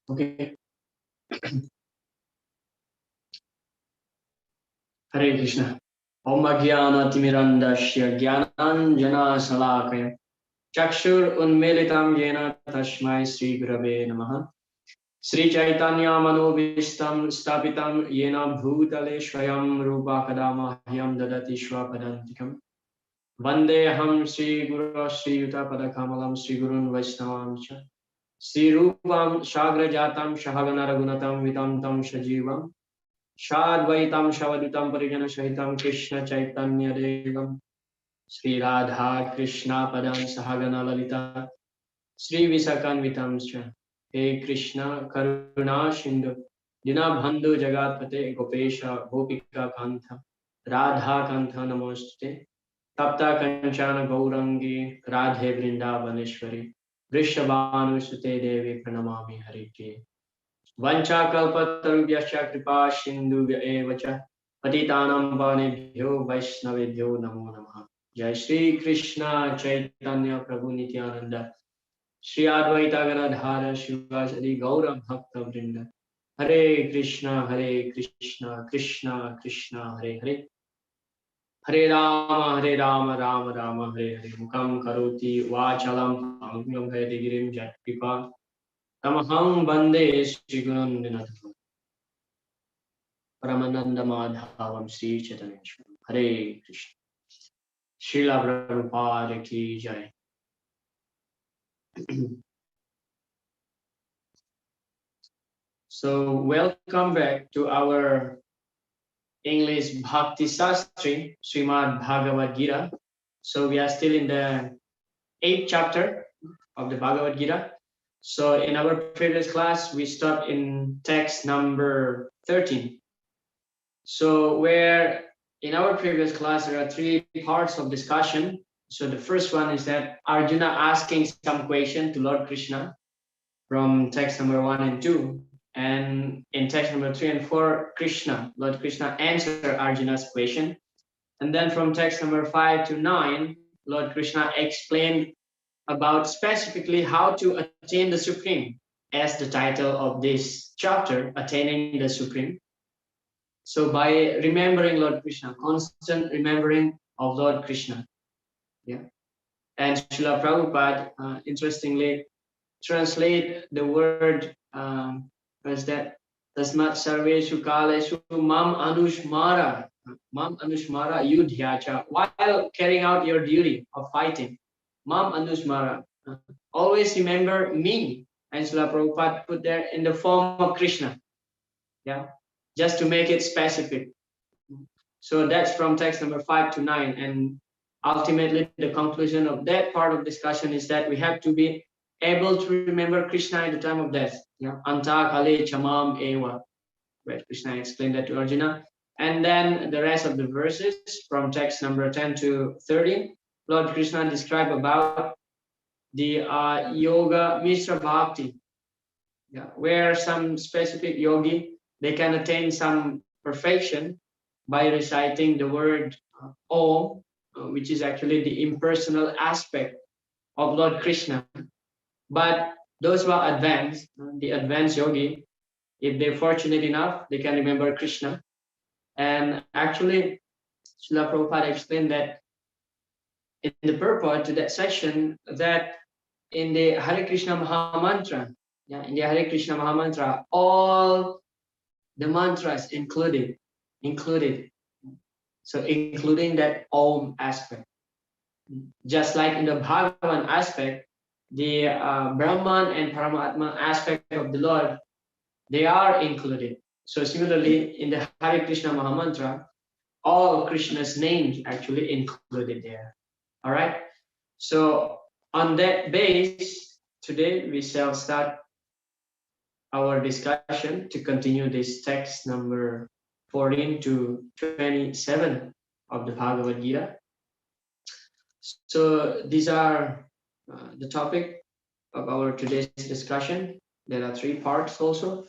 Okay. Hare Krishna. Om Jnana Timirandasya Jnananjana Salakaya Chakshur Unmilitam Yena Tashmai Sri Gurave Namaha. Sri Chaitanya Manobishtam Stapitam Yena Bhutale Swayam Rupa Kadamahyam Dadati Shwapadantikam. Vandeham Sri Guru Sri Yuta Padakamalam Sri Gurun Vaishnavam Cha. Sri Rupam Shagrajatam Shahagana Ragunatam Vitam Tam Shajivam. Shadvaitam Shavadutam Parijana Shahitam Krishna Chaitanya Devam Sri Radha Krishna Padam Sahagana Lalita Sri Visakanvitam Scha. Hey Krishna Karuna Sindhu Dinabhandhu Jagatpate Gopesha Gopika Kantha Radha Kantha Namaste Tapta Kanchana Gaurangi Radhe Vrindavaneshwari Vrishabhanu Sute Devi Pranamami Harike Vanchakalpatarubhyascha kripa sindhubhya eva cha patitanam pavanebhyo vaishnavebhyo namo namaha. Jai Shri Krishna Chaitanya Prabhu Nityananda Shri Advaita Ganadhara Shivasadi Gaura Bhakta Vrinda Hare Krishna Krishna Krishna Hare Hare Hare Rama Rama Hare Hare Mukam Karoti Vachalam Pangam Hayadigirim Jatpipa Tamaham Bande Shri Gunandinath Paramananda Madhavam Sri Chaitanya Hare Krishna. Srila Prabhupada ki jai. So welcome back to our English Bhakti Sastri, Srimad Bhagavad Gita. So we are still in the 8th chapter of the Bhagavad Gita. So in our previous class, we stopped in text number 13. So where in our previous class, there are 3 parts of discussion. So the first one is that Arjuna asking some question to Lord Krishna from text number 1 and 2. And in text number 3 and 4, Lord Krishna answered Arjuna's question. And then from text number 5 to 9, Lord Krishna explained about specifically how to attain the Supreme, as the title of this chapter, Attaining the Supreme. So by remembering Lord Krishna, constant remembering of Lord Krishna. Yeah. And Srila Prabhupada, interestingly, translate the word as that Tasmat Sarveshu Kaleshu Mam Anushmara Yudhyacha, while carrying out your duty of fighting. Mam Anushmara. Always remember me. And Srila Prabhupada put there in the form of Krishna. Yeah. Just to make it specific. So that's from text number 5 to 9. And ultimately, the conclusion of that part of discussion is that we have to be able to remember Krishna at the time of death. Yeah. Anta kale chamam eva. Where Krishna explained that to Arjuna. And then the rest of the verses from text number 10 to 13, Lord Krishna described about the yoga Mishra Bhakti. Yeah. Where some specific yogi, they can attain some perfection by reciting the word Om, which is actually the impersonal aspect of Lord Krishna. But those who are advanced, the advanced yogi, if they're fortunate enough, they can remember Krishna. And actually, Srila Prabhupada explained that in the purport to that section, that in the Hare Krishna Mahamantra, in the Hare Krishna Mahamantra, all the mantras included. So including that Om aspect. Just like in the Bhagavan aspect, the Brahman and Paramatma aspect of the Lord, they are included. So similarly, in the Hare Krishna Mahamantra, all Krishna's names actually included there. All right. So on that base, today we shall start our discussion to continue this text number 14 to 27 of the Bhagavad Gita. So these are the topic of our today's discussion. There are 3 parts also.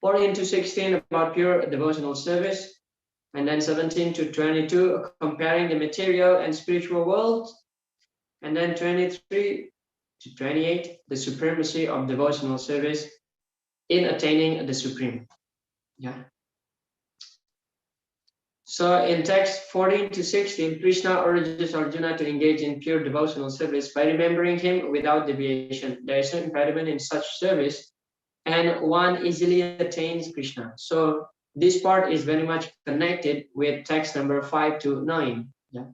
14 to 16 about pure devotional service, and then 17 to 22 comparing the material and spiritual world, and then 23 to 28 the supremacy of devotional service, in attaining the Supreme. Yeah. So in text 14 to 16, Krishna urges Arjuna to engage in pure devotional service by remembering him without deviation. There is no impediment in such service, and one easily attains Krishna. So this part is very much connected with text number 5 to 9. Yeah.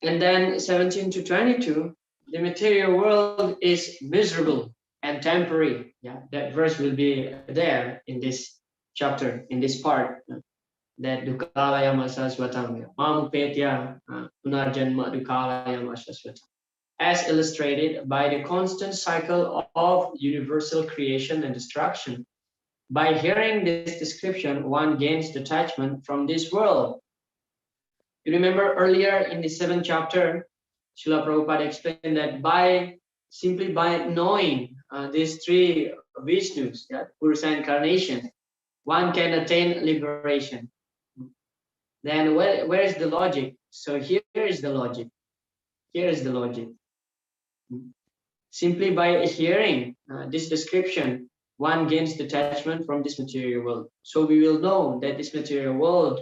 And then 17 to 22, the material world is miserable and temporary. Yeah, that verse will be there in this chapter, in this part. That dukkhalayam asasvatam mamupetya punarjanma dukkhalayam asasvatam, as illustrated by the constant cycle of universal creation and destruction. By hearing this description, one gains detachment from this world. You remember earlier in the 7th chapter, Srila Prabhupada explained that simply by knowing these three Vishnus, yeah, Purusa incarnation, one can attain liberation. Then where is the logic? So here is the logic. Here is the logic. Simply by hearing this description, one gains detachment from this material world. So we will know that this material world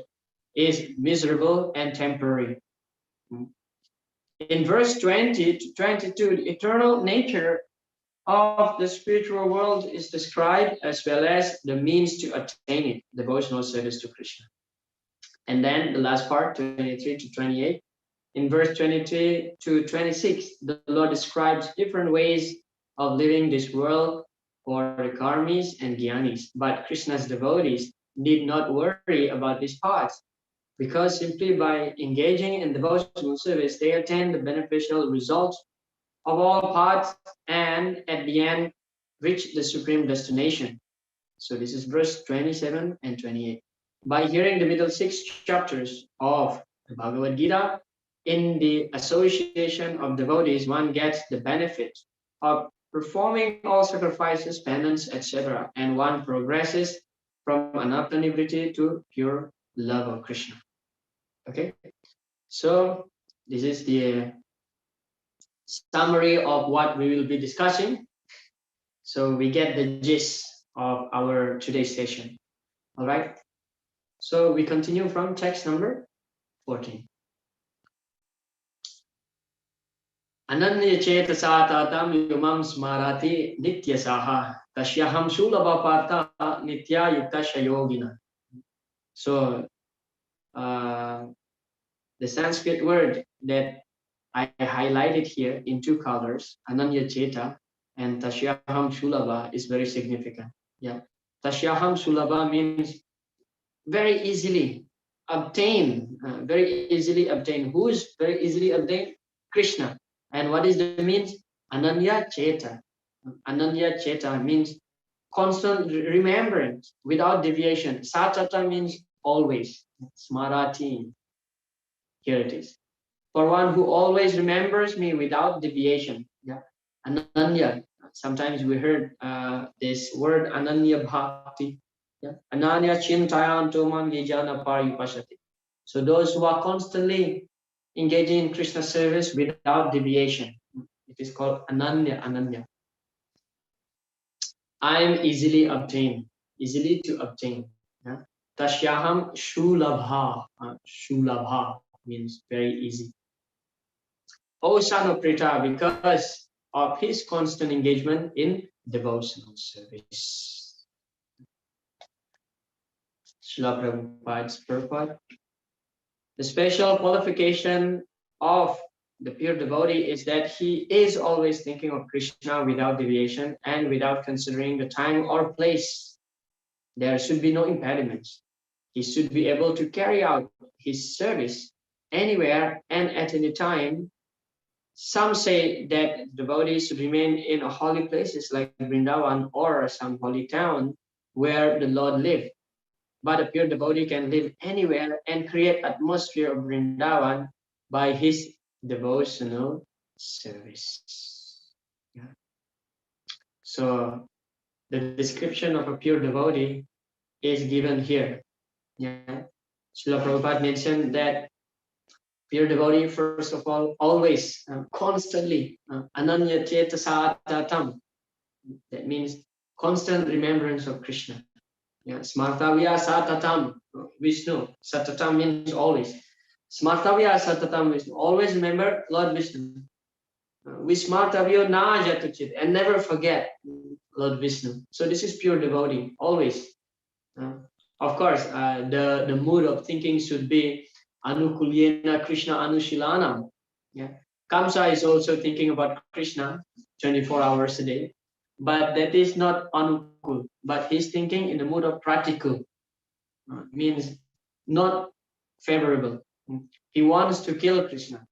is miserable and temporary. In verse 20 to 22, the eternal nature of the spiritual world is described, as well as the means to attain it, devotional service to Krishna. And then the last part, 23 to 28. In verse 23 to 26, the Lord describes different ways of living this world for the karmis and gyanis. But Krishna's devotees need not worry about these paths, because simply by engaging in devotional service, they attain the beneficial results of all paths and at the end reach the supreme destination. So this is verse 27 and 28. By hearing the middle 6 chapters of the Bhagavad Gita, in the association of devotees, one gets the benefit of performing all sacrifices, penance, etc. And one progresses from anartha-nivriti to pure love of Krishna. Okay, so this is the summary of what we will be discussing. So we get the gist of our today's session. All right. So we continue from text number 14. Ananya chetasa tatam yumam smarati nityasaha tashyaham sulabhaparta nitya yuktasya yogina. So the Sanskrit word that I highlighted here in 2 colors, Ananya Cheta and Tashyaham Sulabha, is very significant. Yeah. Tashyaham Sulabha means very easily obtain, very easily obtain. Who is very easily obtained? Krishna. And what is the means? Ananya Cheta. Ananya Cheta means constant remembrance without deviation. Satata means always. Smarati. Here it is. For one who always remembers me without deviation. Yeah. Ananya. Sometimes we heard this word Ananya Bhakti. Yeah. Ananya Chintayanto Man Vijana Paripashati. So those who are constantly engaging in Krishna service without deviation. It is called Ananya. Ananya. I am easily obtained. Easily to obtain. Yeah. Tashyaham Shulabha. Shulabha means very easy. O son of Pritha, because of his constant engagement in devotional service. Srila Prabhupada's purport. The special qualification of the pure devotee is that he is always thinking of Krishna without deviation and without considering the time or place. There should be no impediments. He should be able to carry out his service anywhere and at any time. Some say that devotees should remain in holy places like Vrindavan or some holy town where the Lord lived. But a pure devotee can live anywhere and create atmosphere of Vrindavan by his devotional service. Yeah. So the description of a pure devotee is given here. Yeah. Srila Prabhupada mentioned that pure devotee, first of all, always, constantly, ananya chetasa tatam. That means constant remembrance of Krishna. Yeah, Smartavya Satatam Vishnu. Satatam means always. Smartavya Satatam Vishnu. Always remember Lord Vishnu. Vismartavyo na jatuchit, and never forget Lord Vishnu. So this is pure devotee, always. Of course, the mood of thinking should be Anukulyena Krishna Anushilana. Yeah. Kamsa is also thinking about Krishna 24 hours a day, but that is not Anukul, but he's thinking in the mood of practical, means not favorable. He wants to kill Krishna.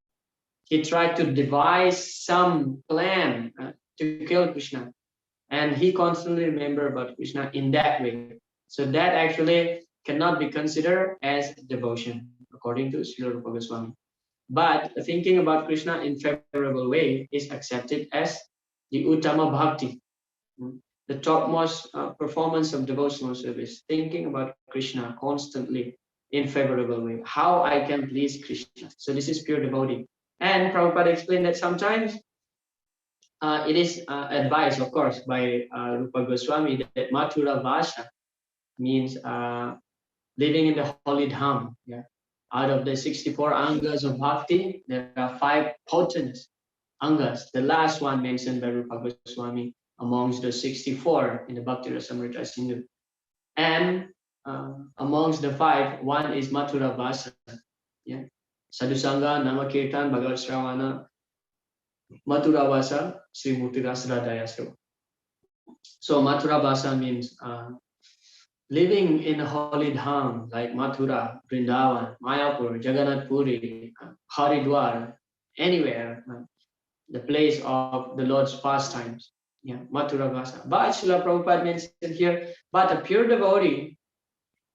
He tried to devise some plan to kill Krishna, and he constantly remember about Krishna in that way. So that actually cannot be considered as devotion, according to Srila Rupa Goswami. But thinking about Krishna in favorable way is accepted as the Uttama Bhakti, the topmost performance of devotional service. Thinking about Krishna constantly in favorable way. How I can please Krishna. So this is pure devotee. And Prabhupada explained that sometimes it is advised, of course, by Rupa Goswami that Mathura Vasha means living in the holy dham. Yeah. Out of the 64 angas of bhakti, there are 5 potent angas. The last one mentioned by Rupa Goswami amongst the 64 in the Bhakti Rasamrita Sindhu. And amongst the 5, one is Mathura Vasa. Yeah. Sadhusanga, Namakirtan, Bhagavad Shravana, Mathura Vasa, Sri Murti Rasradayasro. So Mathura Vasa means living in a holy dham like Mathura, Vrindavan, Mayapur, Jagannath Puri, Haridwar, anywhere, the place of the Lord's pastimes. Yeah, Mathura Vasa. But Srila Prabhupada mentioned here, but a pure devotee,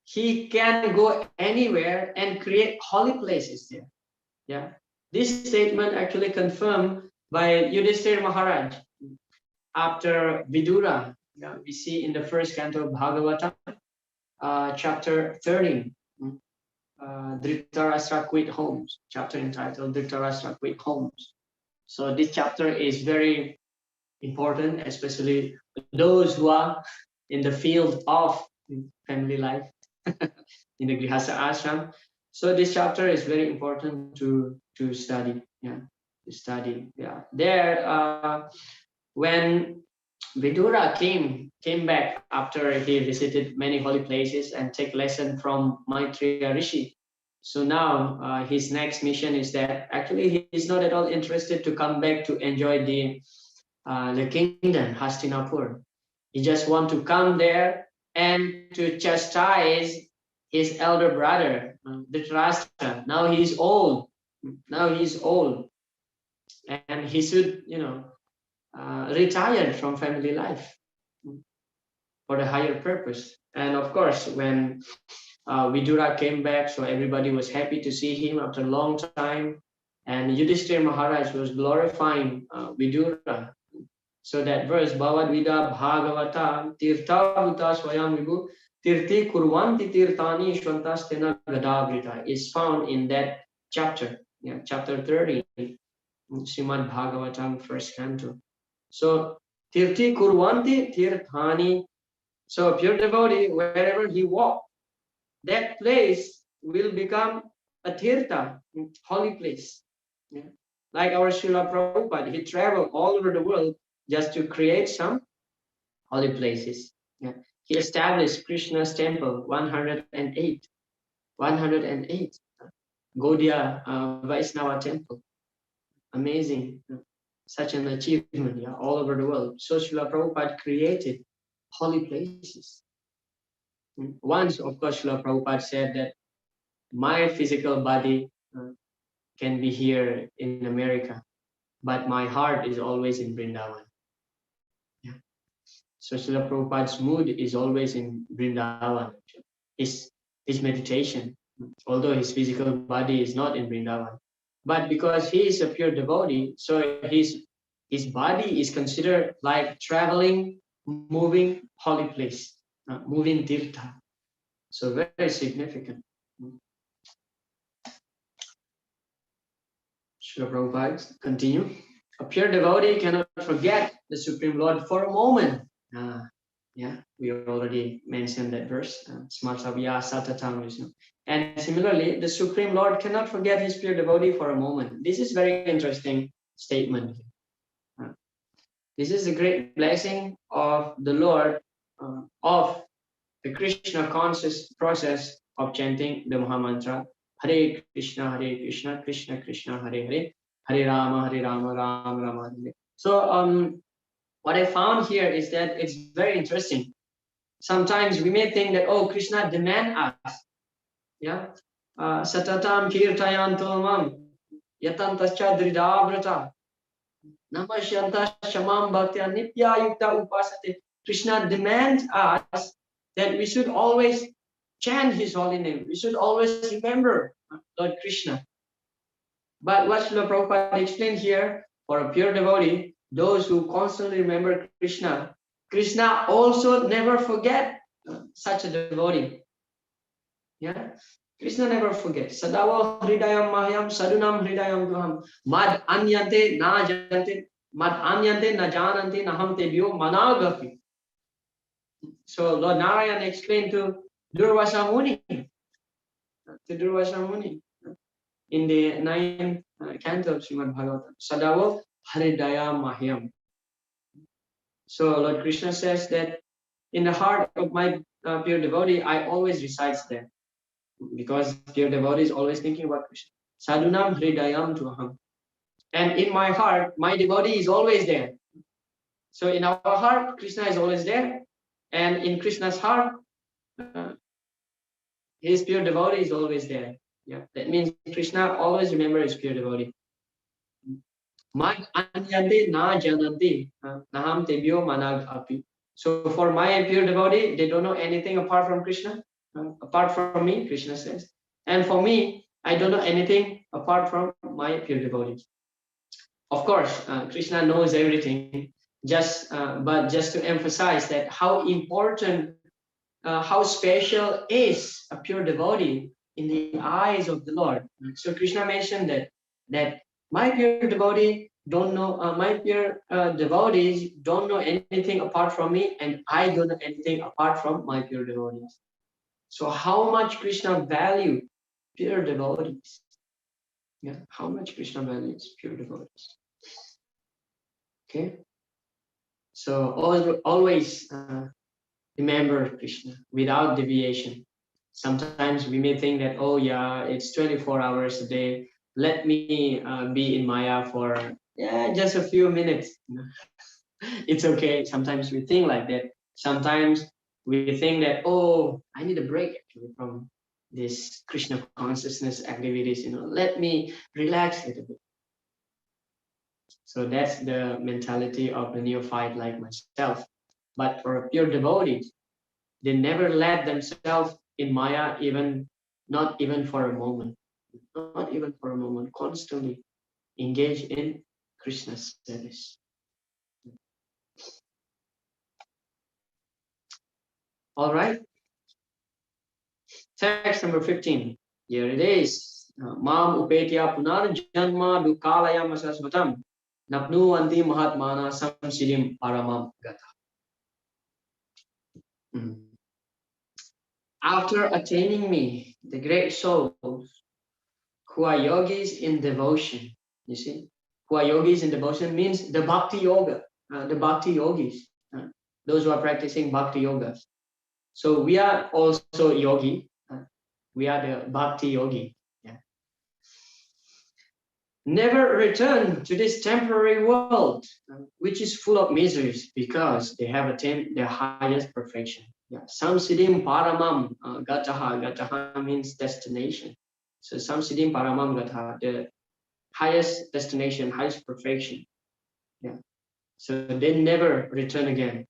he can go anywhere and create holy places there. Yeah, this statement actually confirmed by Yudhishthira Maharaj after Vidura. Yeah, we see in the first canto of Bhagavatam, chapter 13, Dhritarashtra quit homes, chapter entitled Dhritarashtra quit homes. So this chapter is very important, especially those who are in the field of family life, in the Grihastha ashram. So this chapter is very important to study. Yeah, to study. Yeah, there when Vidura came back after he visited many holy places and take lesson from Maitreya Rishi. So now his next mission is that actually he is not at all interested to come back to enjoy the kingdom Hastinapur. He just want to come there and to chastise his elder brother Dhritarashtra. Now he's old. Now he's old, and he should retired from family life for the higher purpose. And of course, when Vidura came back, so everybody was happy to see him after a long time. And Yudhishthira Maharaj was glorifying Vidura. So that verse, Bhavad Vida Bhagavata Tirtha Bhuta Swayam Vibhu Tirthi Kurvanti Tirthani Shvantastena Gadavrita is found in that chapter, yeah, chapter 30, Srimad Bhagavatam, first canto. So Tirthi Kurvanti Tirthani. So a pure devotee, wherever he walks, that place will become a tirtha, holy place. Yeah. Like our Srila Prabhupada, he traveled all over the world just to create some holy places. Yeah. He established Krishna's temple 108. 108. Gaudiya Vaishnava temple. Amazing. Such an achievement, yeah, all over the world. So Srila Prabhupada created holy places. Once, of course, Srila Prabhupada said that my physical body can be here in America, but my heart is always in Vrindavan. Yeah. So Srila Prabhupada's mood is always in Vrindavan. His meditation, although his physical body is not in Vrindavan. But because he is a pure devotee, so his body is considered like traveling, moving holy place, moving tirtha. So very significant. Srila Prabhupada continue. A pure devotee cannot forget the Supreme Lord for a moment. Yeah, we already mentioned that verse. Smartavya Satatam Vishnu. And similarly, the Supreme Lord cannot forget his pure devotee for a moment. This is very interesting statement. Uh, This is a great blessing of the Lord of the Krishna conscious process of chanting the Mahamantra. Hare Krishna, Krishna Krishna, Hare Hare, Hare Rama, Rama Rama, Hare. So what I found here is that it's very interesting. Sometimes we may think that, oh, Krishna demand us. Yeah. Satatam kirtayantomam yatantascha dridavrata namashyantas shamam bhaktya nitya yukta upasate. Krishna demands us that we should always chant his holy name. We should always remember Lord Krishna. But what Srila Prabhupada explained here, for a pure devotee, those who constantly remember Krishna, Krishna also never forget such a devotee. Yeah, Krishna never forgets. Sadava hridayam mahyam sadunam hridayam duham mad anyante na jante mad anyante na janante naham tebyo managapi. So Lord Narayan explained to Durvasa Muni, in the ninth canto of Srimad Bhagavatam, Sadava hridaya mahyam. So Lord Krishna says that in the heart of my pure devotee, I always resides there. Because pure devotee is always thinking about Krishna. Sadhunam hridayam tuham. And in my heart, my devotee is always there. So in our heart, Krishna is always there. And in Krishna's heart, his pure devotee is always there. Yeah, that means Krishna always remembers his pure devotee. Mad anyante na jananti naham tebyo manag api. So for my pure devotee, they don't know anything apart from Krishna, apart from me, Krishna says. And for me, I don't know anything apart from my pure devotee. Of course, Krishna knows everything. But just to emphasize that how important, how special is a pure devotee in the eyes of the Lord. So Krishna mentioned that my pure devotee don't know, my pure devotees don't know anything apart from me, and I don't know anything apart from my pure devotees. So how much Krishna value pure devotees? Yeah, how much Krishna values pure devotees? Okay, so always remember Krishna without deviation. Sometimes we may think that, oh yeah, it's 24 hours a day. Let me be in Maya for just a few minutes. It's okay. Sometimes we think like that. Sometimes we think that, oh, I need a break actually from this Krishna consciousness activities. Let me relax a little bit. So that's the mentality of the neophyte like myself. But for a pure devotee, they never let themselves in Maya, not even for a moment. Not even for a moment. Constantly engage in Krishna's service. All right. Text number 15. Here it is. Mam upetya punar janma dukalayam asasvatam napnu anti mahatmana samsidim paramam gata. After attaining me, the great souls who are yogis in devotion, you see, who are yogis in devotion means the bhakti yoga, the bhakti yogis, those who are practicing bhakti yogas. So we are also yogi. We are the bhakti yogi. Yeah. Never return to this temporary world, which is full of miseries, because they have attained their highest perfection. Yeah. Samsiddhim paramam gataha. Gataha means destination. So samsiddhim paramam gataha, the highest destination, highest perfection. Yeah. So they never return again.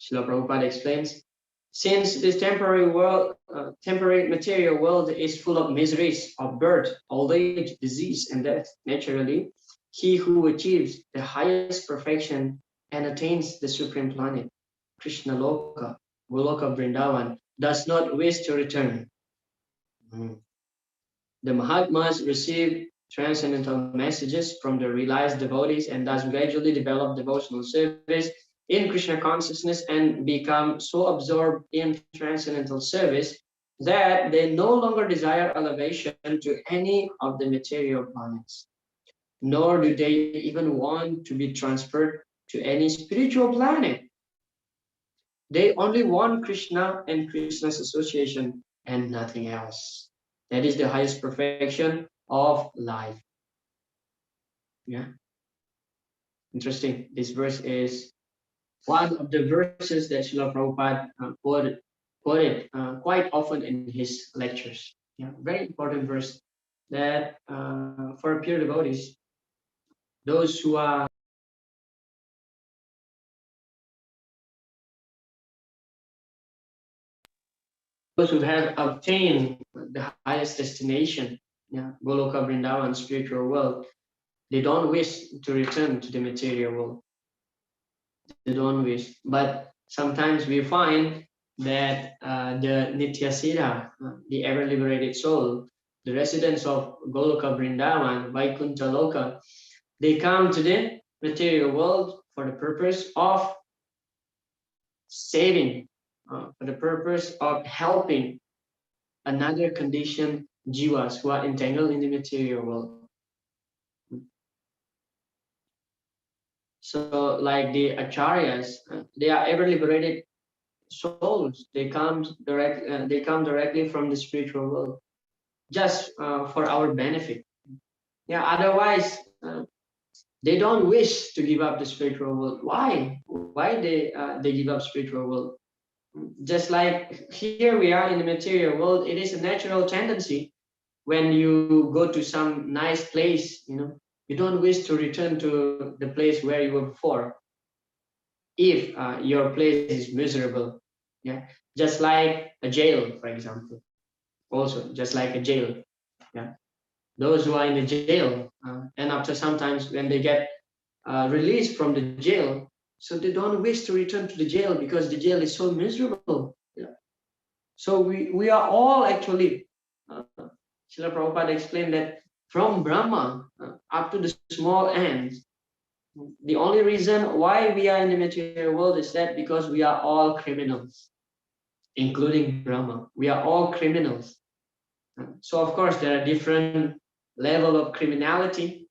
Srila Prabhupada explains, since this temporary world, temporary material world is full of miseries of birth, old age, disease, and death, naturally, he who achieves the highest perfection and attains the supreme planet, Krishna Loka, Goloka Vrindavan, does not wish to return. The Mahatmas receive transcendental messages from the realized devotees, and thus gradually develop devotional service in Krishna consciousness and become so absorbed in transcendental service that they no longer desire elevation to any of the material planets, nor do they even want to be transferred to any spiritual planet. They only want Krishna and Krishna's association and nothing else. That is the highest perfection of life. Yeah, interesting. This verse is one of the verses that Srila Prabhupada quoted quite often in his lectures. Yeah, very important verse that for pure devotees, those who are those who have obtained the highest destination, yeah, Goloka Vrindavan, spiritual world, they don't wish to return to the material world. They don't wish. But sometimes we find that the Nityasira, the ever liberated soul, the residents of Goloka Vrindavan, Vaikuntha Loka, they come to the material world for the purpose of saving, for the purpose of helping another conditioned jivas who are entangled in the material world. So, like the acharyas, they are ever liberated souls. They come directly from the spiritual world, just for our benefit. Yeah. Otherwise, they don't wish to give up the spiritual world. Why? Why they give up spiritual world? Just like here we are in the material world, it is a natural tendency when you go to some nice place, you don't wish to return to the place where you were before if your place is miserable. Yeah, just like a jail, for example. Also, just like a jail. Yeah, those who are in the jail, and after sometimes when they get released from the jail, so they don't wish to return to the jail because the jail is so miserable. Yeah. So we are all actually, Srila Prabhupada explained that from Brahma up to the small ants, the only reason why we are in the material world is that because we are all criminals, including Brahma. We are all criminals. So of course there are different level of criminality,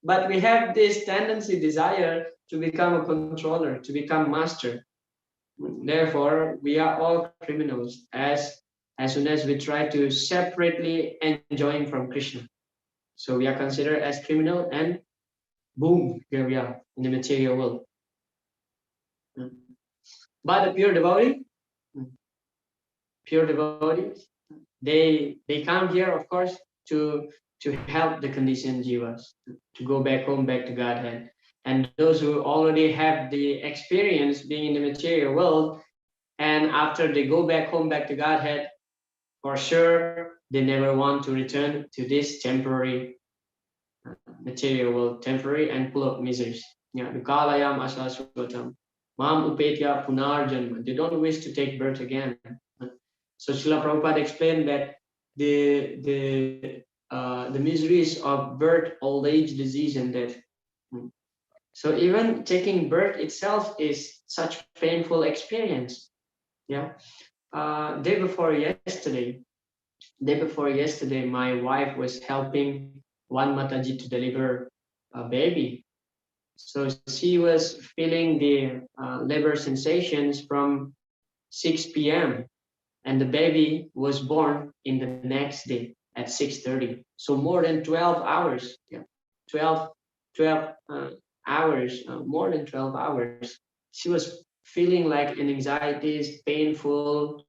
but we have this tendency, desire to become a controller, to become master. Therefore, we are all criminals as soon as we try to separately enjoying from Krishna. So we are considered as criminal, and boom, here we are in the material world. But the pure devotees, they come here, of course, to help the conditioned jivas to go back home, back to Godhead. And those who already have the experience being in the material world, and after they go back home, back to Godhead, for sure they never want to return to this temporary material world, temporary and full of miseries. Yeah, Dukalayam asaswatam, mam upetya punarjanma. They don't wish to take birth again. So Srila Prabhupada explained that the miseries of birth, old age, disease, and death. So even taking birth itself is such painful experience. Yeah. Day before yesterday, my wife was helping one Mataji to deliver a baby. So she was feeling the labor sensations from 6 p.m. and the baby was born in the next day at 6:30. So more than 12 hours. Yeah, 12 hours, more than 12 hours. She was feeling like an anxiety is painful,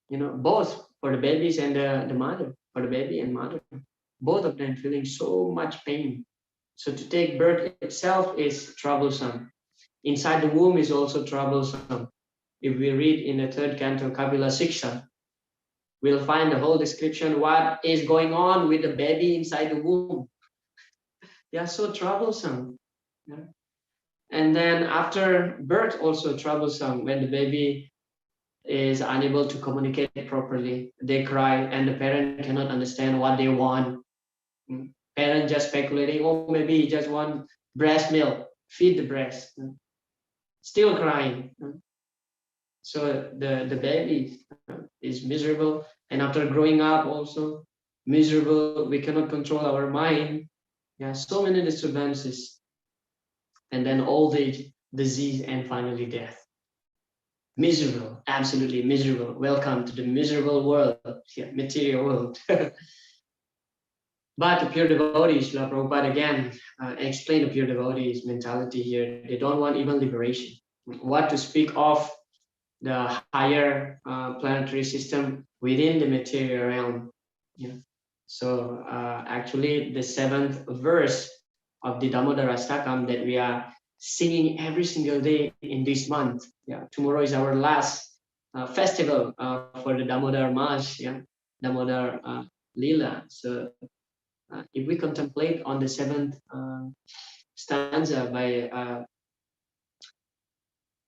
both for the babies and the mother, for the baby and mother, both of them feeling so much pain. So to take birth itself is troublesome. Inside the womb is also troublesome. If we read in the third canto Kapila Siksha, we'll find the whole description what is going on with the baby inside the womb. They are so troublesome. Yeah. And then after birth also troublesome when the baby is unable to communicate properly. They cry, and the parent cannot understand what they want. Parent just speculating, oh, maybe he just want breast milk, feed the breast. Still crying. So the baby is miserable, and after growing up also miserable. We cannot control our mind. Yeah, so many disturbances, and then old age, disease, and finally death. Miserable, absolutely miserable. Welcome to the miserable world, yeah, material world. But the pure devotees, Srila Prabhupada again explain the pure devotees' mentality here. They don't want even liberation. What to speak of the higher planetary system within the material realm. Yeah. So actually, the seventh verse of the Damodara Stakam that we are singing every single day in this month. Yeah, tomorrow is our last festival for the Damodar Mas. Yeah, Damodar Lila. So if we contemplate on the seventh stanza by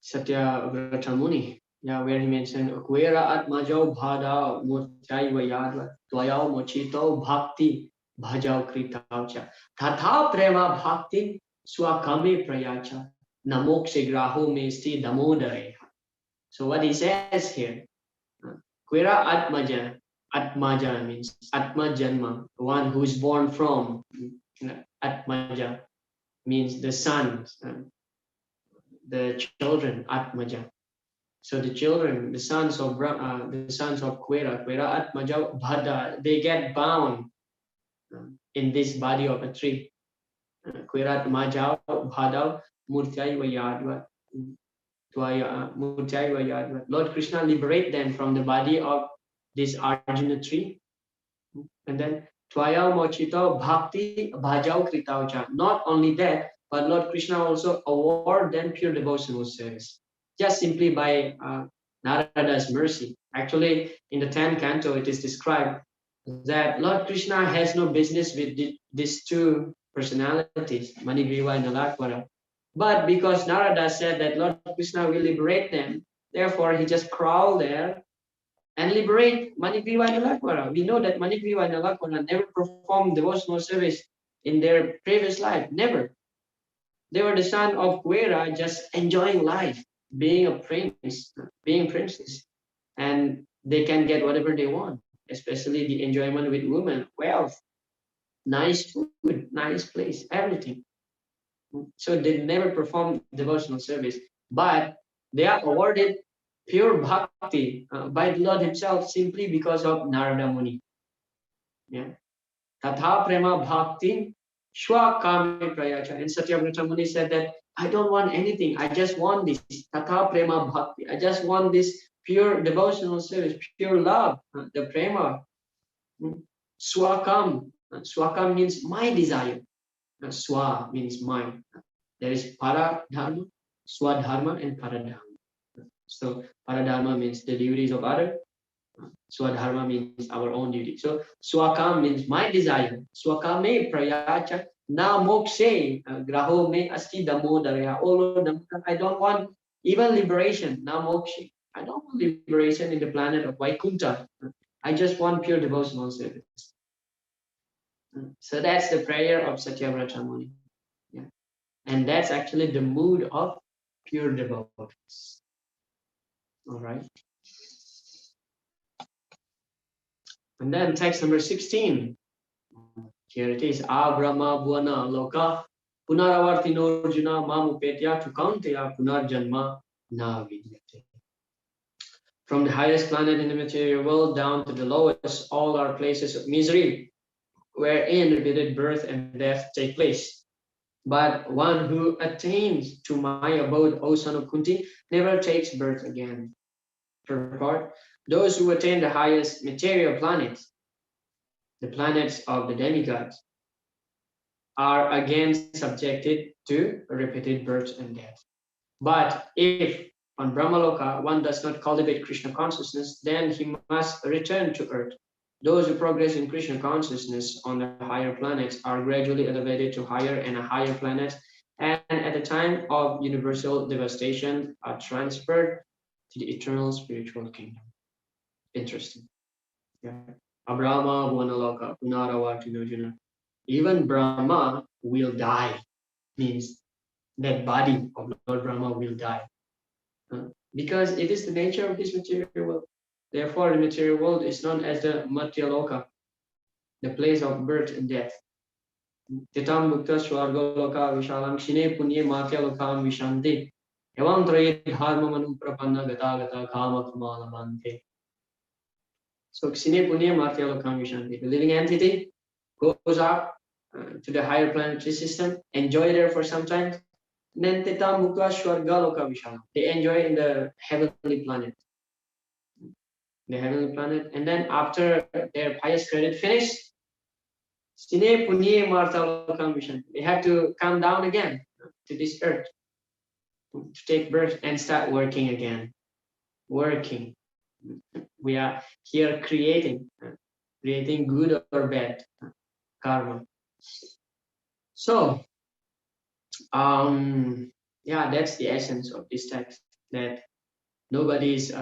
Satya Vratamuni, yeah, where he mentioned Kwera Atmajo Bhada Murtai Vayadva Twayao Mochito Bhakti Bhajao Kritaucha Tatha Prema Bhakti Swakame Prayacha Namokse Graho Mesti Damodare. So what he says here, Kwera Atmaja, Atmaja means Atma Janma, one who is born from. Atmaja means the sons, the children, Atmaja. So the children, the sons of Kwera Atmaja Bhada, they get bound in this body of a tree. Kwera Atmaja Bhada Murtyai Vayadva. Lord Krishna liberate them from the body of this Arjuna tree. And then Twaya Mochito Bhakti Bhajao Kritaucha. Not only that, but Lord Krishna also award them pure devotional service. Just simply by Narada's mercy. Actually, in the 10th canto, it is described that Lord Krishna has no business with these two personalities, Manigriva and Nalakwara. But because Narada said that Lord Krishna will liberate them, therefore he just crawled there and liberate Manigriva and Nalakwara. We know that Manigriva and Nalakwara never performed devotional service in their previous life, never. They were the son of Kwera, just enjoying life, being a prince, being princes, and they can get whatever they want, especially the enjoyment with women, wealth, nice food, nice place, everything. So they never perform devotional service, but they are awarded pure bhakti by the Lord Himself simply because of Narada Muni. Yeah. Tatha prema bhakti shwa kame prayacha. And Satyavrata Muni said that I don't want anything. I just want this. Tatha prema bhakti. I just want this pure devotional service, pure love, the prema. Swakam. Swakam means my desire. Swa means mine. There is para dharma, swadharma, and paradharma. So paradharma means the duties of others. Swadharma means our own duty. So swakam means my desire. Swakame prayacha na mokshe graho me asti damodara. Oh Lord, I don't want even liberation. Na mokshe. I don't want liberation in the planet of Vaikunta. I just want pure devotional service. So that's the prayer of Satyavrata Muni. Yeah. And that's actually the mood of pure devotees. All right. And then text number 16. Here it is. Abrahma Bhuana Loka Punaravartino Arjuna Mamupetya Tukanteya Punarjanma Na Vidyate. From the highest planet in the material world down to the lowest, all are places of misery, wherein repeated birth and death take place. But one who attains to my abode, O son of Kunti, never takes birth again. Purport: those who attain the highest material planets, the planets of the demigods, are again subjected to repeated birth and death. But if on Brahmaloka one does not cultivate Krishna consciousness, then he must return to earth. Those who progress in Krishna consciousness on the higher planets are gradually elevated to higher and higher planets, and at the time of universal devastation are transferred to the eternal spiritual kingdom. Interesting. Yeah. Abrahma Bhuvanaloka Punaravati. Even Brahma will die. Means that body of Lord Brahma will die. Because it is the nature of this material world. Therefore, the material world is known as the Matyaloka, the place of birth and death. Titam Mukta Swargaloka Vishalam Shine Punye Matyalokam Vishanti. Evam Traye Dharma Manu Prapanna Gata Gata Kama Kamala Bante. So Ksine Punye Matyalokam Vishanti. The living entity goes up to the higher planetary system, enjoy there for some time. Then Teta Mukha Shwargaloka Vishala. They enjoy in the heavenly planet. The heavenly planet. And then after their pious credit finished, Sine Punye Martalokam Vishanti. They have to come down again to this earth to take birth and start working again. Working. We are here creating good or bad karma. So, yeah, that's the essence of this text, that nobody is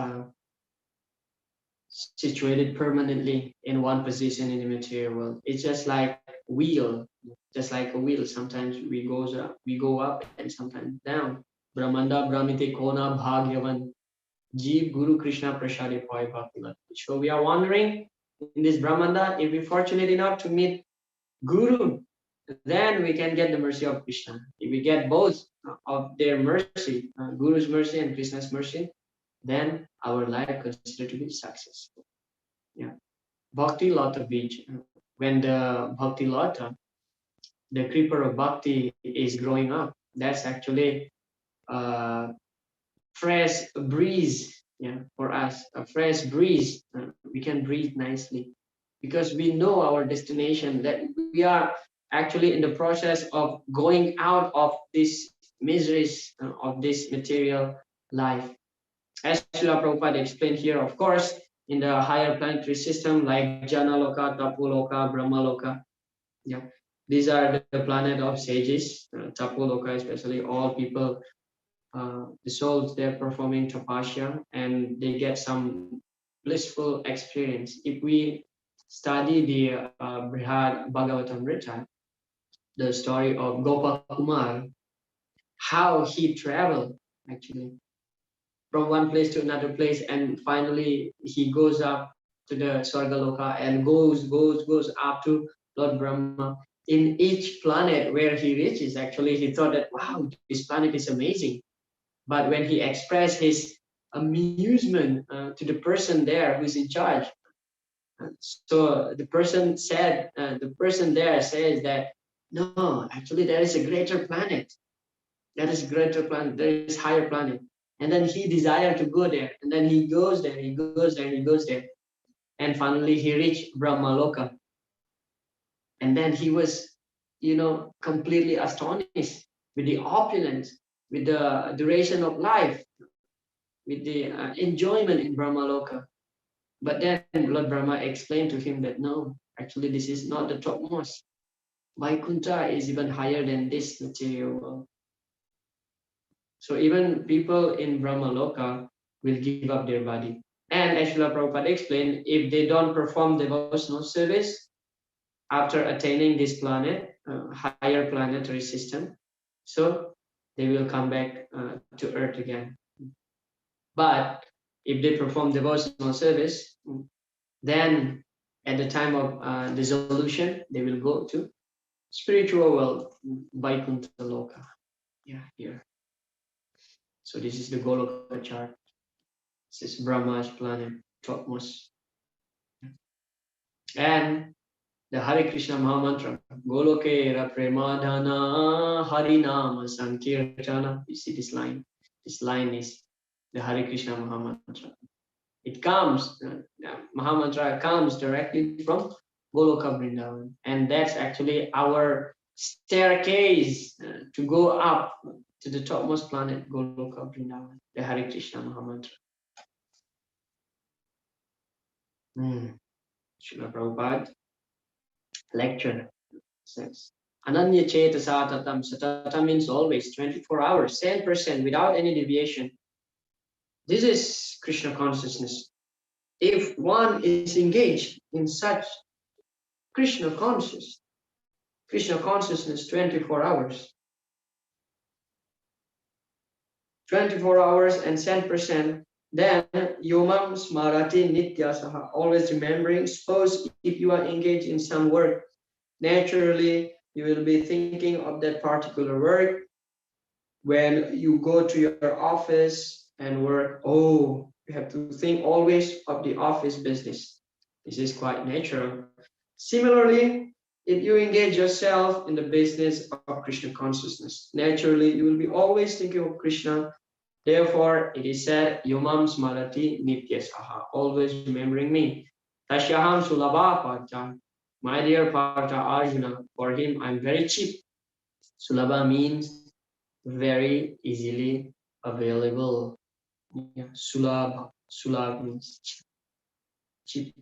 situated permanently in one position in the material world. It's just like a wheel, Sometimes we go up and sometimes down. Brahmanda Brahmite Kona Bhagyavan Jeev Guru Krishna Prashadi Pai Bhaktivat. So we are wandering in this Brahmanda. If we're fortunate enough to meet Guru, then we can get the mercy of Krishna. If we get both of their mercy, Guru's mercy and Krishna's mercy, then our life considered to be successful. Yeah. Bhakti Lata Beach. When the Bhakti Lata, the creeper of Bhakti, is growing up, that's actually fresh breeze, for us, a fresh breeze. We can breathe nicely because we know our destination, that we are actually in the process of going out of these miseries of this material life. As Srila Prabhupada explained here, of course, in the higher planetary system like Janaloka, Tapoloka, Brahmaloka, these are the planet of sages. Tapoloka, especially, all people, the souls, they're performing tapasya and they get some blissful experience. If we study the Brihad Bhagavatamrita, the story of Gopakumar, how he traveled actually from one place to another place, and finally he goes up to the Swargaloka and goes up to Lord Brahma. In each planet where he reaches, actually he thought that, wow, this planet is amazing. But when he expressed his amusement to the person there who's in charge, so the person there says that, no, actually there is a greater planet. There is a greater planet. There is higher planet. And then he desired to go there. And then he goes there, he goes there, he goes there. And finally he reached Brahmaloka. And then he was, completely astonished with the opulence, with the duration of life, with the enjoyment in Brahmaloka. But then Lord Brahma explained to him that, no, actually this is not the topmost. Vaikuntha is even higher than this material world. So even people in Brahmaloka will give up their body. And as Srila Prabhupada explained, if they don't perform devotional service after attaining this planet, higher planetary system, so they will come back to earth again. But if they perform devotional service, then at the time of dissolution, they will go to spiritual world, Vaikuntha Loka. Yeah, here. So this is the Goloka chart. This is Brahma's planet, topmost. And the Hare Krishna Mahamantra, Golokera Premadhana Harinama Sankirtana. You see this line? This line is the Hare Krishna Mahamantra. It comes, Mahamantra comes directly from Goloka Vrindavan. And that's actually our staircase to go up to the topmost planet, Goloka Vrindavan, the Hare Krishna Mahamantra. Srila Prabhupada lecture says, Ananya Chetasa Tatam. Satatam means always, 24 hours, 10% without any deviation. This is Krishna consciousness. If one is engaged in such Krishna consciousness 24 hours, 24 hours and 10%, then Yomam Smarati Nitya Saha, always remembering. Suppose if you are engaged in some work, naturally you will be thinking of that particular work. When you go to your office and work, oh, you have to think always of the office business. This is quite natural. Similarly, if you engage yourself in the business of Krishna consciousness, naturally you will be always thinking of Krishna. Therefore, it is said, Yomam Smarati Nityasaha, always remembering me. Tashyaham Sulabha Partha, my dear Partha Arjuna, for him I'm very cheap. Sulabha means very easily available. Yeah, Sulabha means cheap.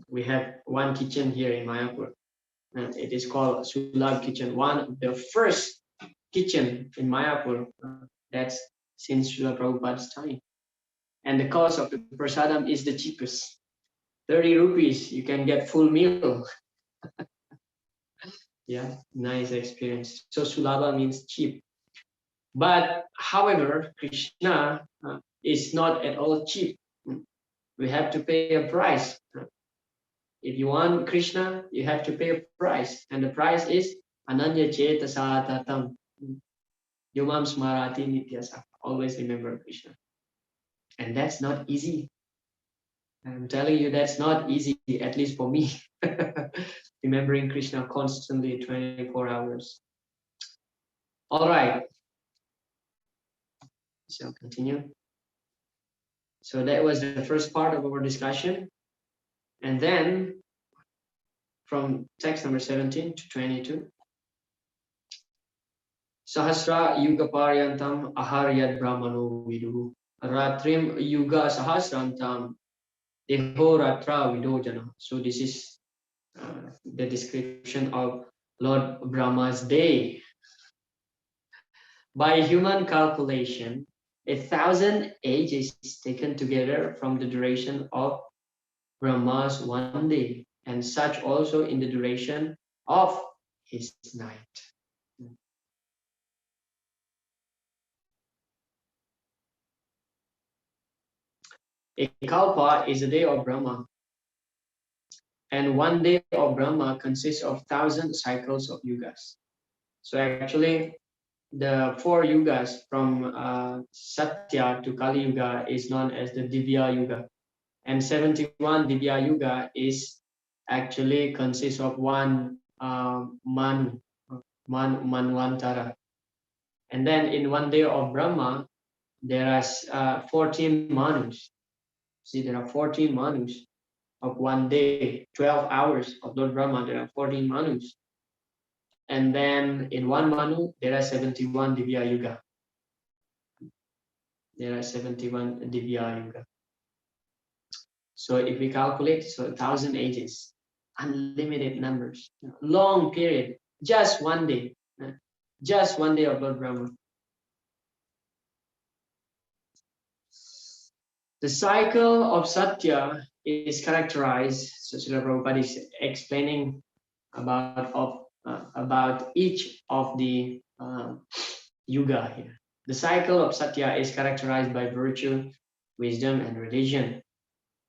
We have one kitchen here in Mayapur, and it is called Sulabh Kitchen. One of the first kitchen in Mayapur. That's since Srila Prabhupada's time. And the cost of the prasadam is the cheapest. 30 rupees, you can get full meal. Yeah, nice experience. So Sulabha means cheap. But however, Krishna is not at all cheap. We have to pay a price. If you want Krishna, you have to pay a price. And the price is Ananya Chetasa Tatam. Yomam Smarati Nityasa. Always remember Krishna. And that's not easy. I'm telling you, that's not easy, at least for me. Remembering Krishna constantly 24 hours. All right. So continue. So that was the first part of our discussion. And then from text number 17 to 22. Sahasra Yuga Paryantam Aharyad Brahmano Vidu Ratrim Yuga Sahasrantam Ratra Vidojana. So this is the description of Lord Brahma's day. By human calculation, 1,000 ages is taken together from the duration of Brahma's one day, and such also in the duration of his night. A kalpa is a day of Brahma, and one day of Brahma consists of 1,000 cycles of yugas. So actually, the 4 yugas from Satya to Kali Yuga is known as the Divya Yuga, and 71 Divya Yuga is actually consists of one Manvantara. And then in one day of Brahma, there are 14 Manus. See, there are 14 Manus of one day, 12 hours of Lord Brahma, there are 14 Manus. And then in one Manu, there are 71 Divya Yuga. There are 71 Divya Yuga. So if we calculate, so 1,000 ages, unlimited numbers, long period, just one day of Lord Brahma. The cycle of Satya is characterized, so Srila Prabhupada is explaining about each of the yuga here. The cycle of Satya is characterized by virtue, wisdom, and religion.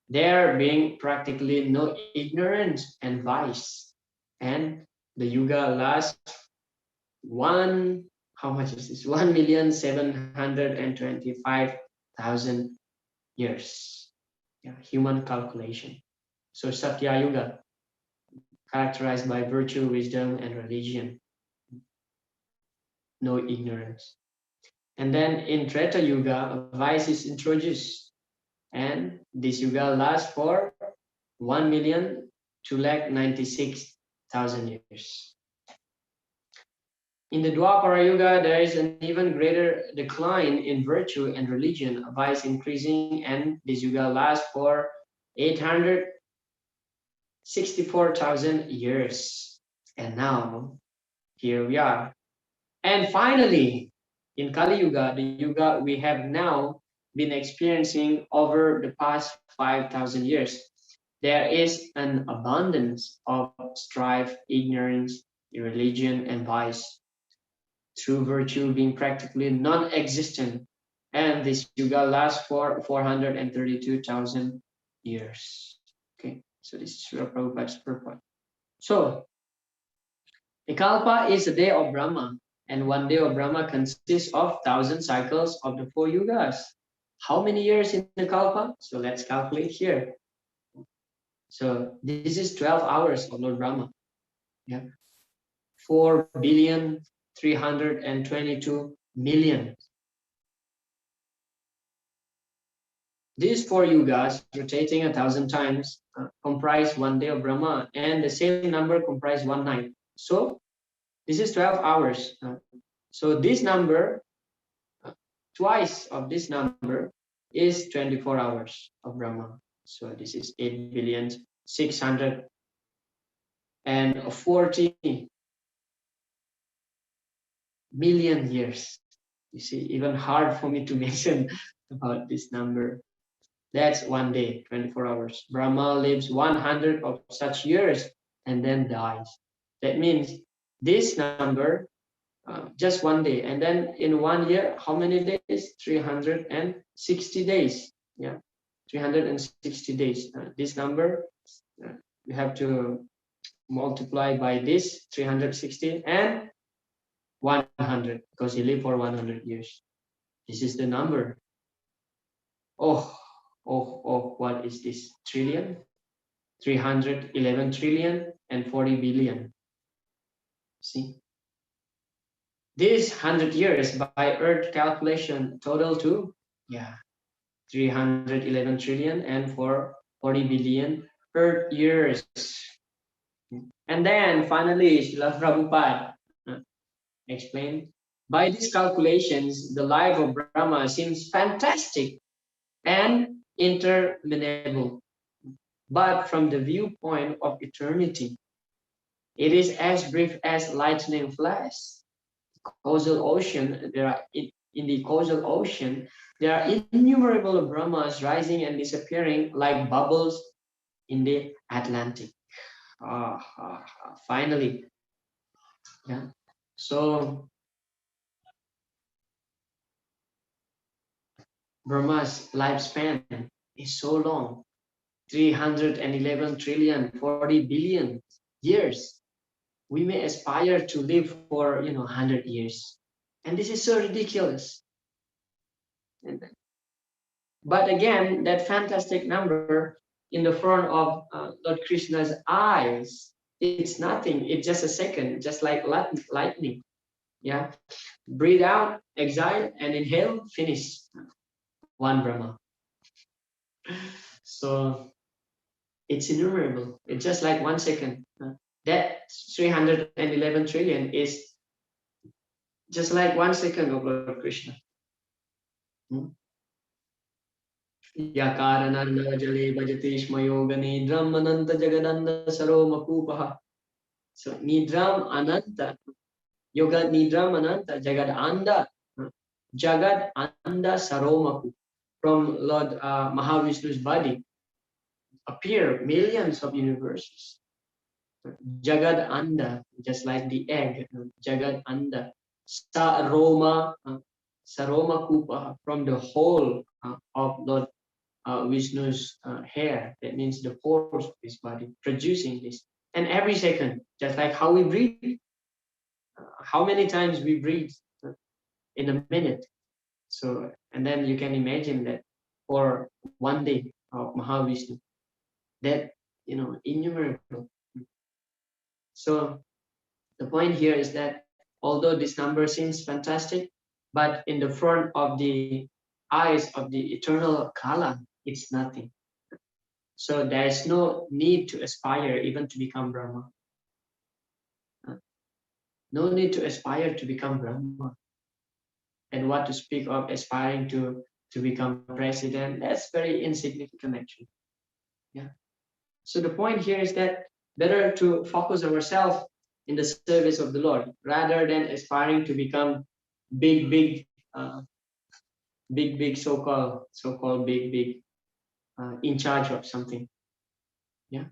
There being practically no ignorance and vice. And the yuga lasts how much is this? 1,725,000 years. Yeah, human calculation. So Satya Yuga, characterized by virtue, wisdom, and religion. No ignorance. And then in Treta Yuga, vice is introduced. And this yuga lasts for 1,296,000 years. In the Dwapara Yuga, there is an even greater decline in virtue and religion, vice increasing, and this yuga lasts for 864,000 years. And now, here we are. And finally, in Kali Yuga, the yuga we have now, been experiencing over the past 5,000 years. There is an abundance of strife, ignorance, irreligion, and vice, true virtue being practically non-existent, and this yuga lasts for 432,000 years. Okay, so this is Srila Prabhupada's purport. So, a kalpa is a day of Brahma, and one day of Brahma consists of 1,000 cycles of the 4 yugas. How many years in the kalpa? So let's calculate here. So this is 12 hours of Lord Brahma. Yeah. 4,322,000,000. These 4 yugas, rotating 1,000 times, comprise one day of Brahma, and the same number comprise one night. So this is 12 hours. So this number, twice of this number, is 24 hours of Brahma. So this is 8,640,000,000 years. You see, even hard for me to mention about this number. That's one day, 24 hours. Brahma lives 100 of such years and then dies. That means this number, just one day. And then in 1 year, how many days? 360 days. Yeah, 360 days. This number, you have to multiply by this 360 and 100, because he lived for 100 years. This is the number. Oh, what is this? Trillion? 311 trillion and 40 billion. See? This 100 years by Earth calculation total to, 311 trillion and 40 billion Earth years. And then finally, Srila Prabhupada explained, by these calculations, the life of Brahma seems fantastic and interminable. But from the viewpoint of eternity, it is as brief as lightning flash. Causal ocean, in the causal ocean, there are innumerable Brahmas rising and disappearing like bubbles in the Atlantic. Finally, yeah. So Brahma's lifespan is so long, 311 trillion, 40 billion years. We may aspire to live for 100 years, and this is so ridiculous. But again, that fantastic number in the front of Lord Krishna's eyes, it's nothing. It's just a second, just like lightning. Yeah, breathe out, exhale, and inhale, finish. One Brahma. So it's innumerable. It's just like 1 second. That 311 trillion is just like 1 second of Lord Krishna. Yakarananda jale bhajati shmayoga nidram ananta jagadanda saroma kupaha. So nidram ananta, yoga nidram ananta jagad anda saromaku. From Lord Mahavishnu's body appear millions of universes. Jagad anda, just like the egg. Jagad anda saroma kupa, from the whole of Lord Vishnu's hair. That means the pores of his body producing this. And every second, just like how we breathe, how many times we breathe in a minute. So, and then you can imagine that for 1 day of Mahavishnu, that innumerable. So the point here is that although this number seems fantastic, but in the front of the eyes of the eternal Kala, it's nothing. So there is no need to aspire even to become Brahma. No need to aspire to become Brahma. And what to speak of aspiring to become president, that's very insignificant actually. Yeah. So the point here is that better to focus ourselves in the service of the Lord rather than aspiring to become big big so-called big in charge of something. Yeah.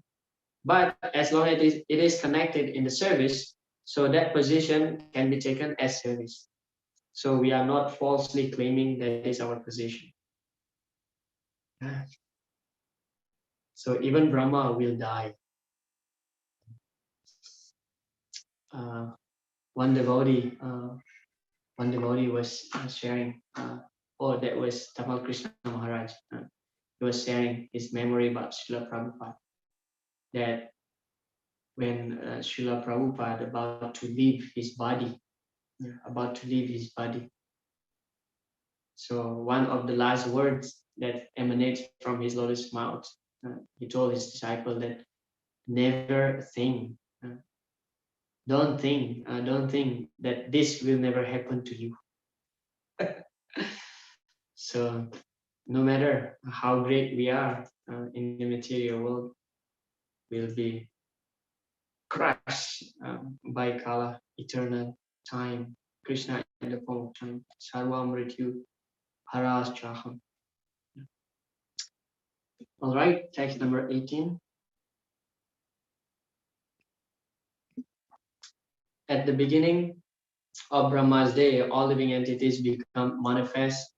But as long as it is connected in the service, so that position can be taken as service. So we are not falsely claiming that is our position. So even Brahma will die. Uh, one devotee was sharing, oh, that was Tamal Krishna Maharaj. He was sharing his memory about Srila Prabhupada. That when Srila Prabhupada about to leave his body, so one of the last words that emanates from his lotus mouth, he told his disciple that never think, don't think that this will never happen to you. So no matter how great we are in the material world, will be crushed by Kala, eternal time, Krishna in the form of time, Sarvam Mrityu Haras Chaham. All right, text number 18. At the beginning of Brahma's day, all living entities become manifest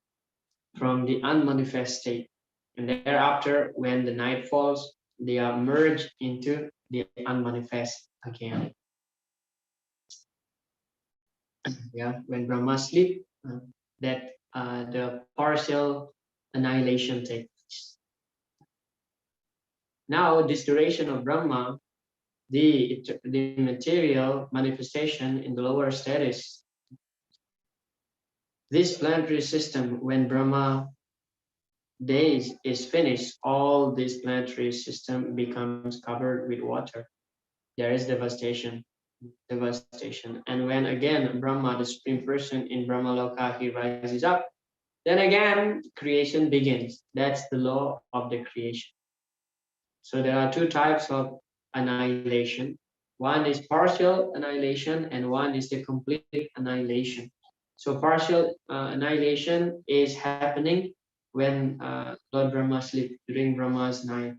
from the unmanifest state. And thereafter, when the night falls, they are merged into the unmanifest again. Yeah, when Brahma sleep, that the partial annihilation takes place. Now, this duration of Brahma, the material manifestation in the lower status, this planetary system, when Brahma days is finished, all this planetary system becomes covered with water. There is devastation. And when again Brahma, the Supreme Person in Brahma Loka, he rises up, then again creation begins. That's the law of the creation. So there are two types of annihilation. One is partial annihilation and one is the complete annihilation. So partial annihilation is happening when Lord Brahma sleeps during Brahma's night.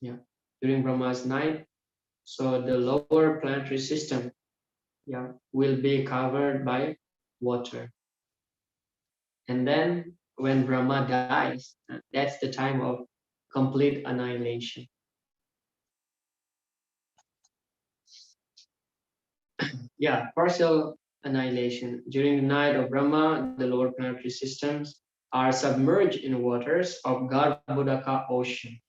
Yeah, during Brahma's night. So the lower planetary system, yeah, will be covered by water. And then when Brahma dies, that's the time of complete annihilation. Yeah, partial annihilation. During the night of Brahma, the lower planetary systems are submerged in waters of Garbhodaka ocean.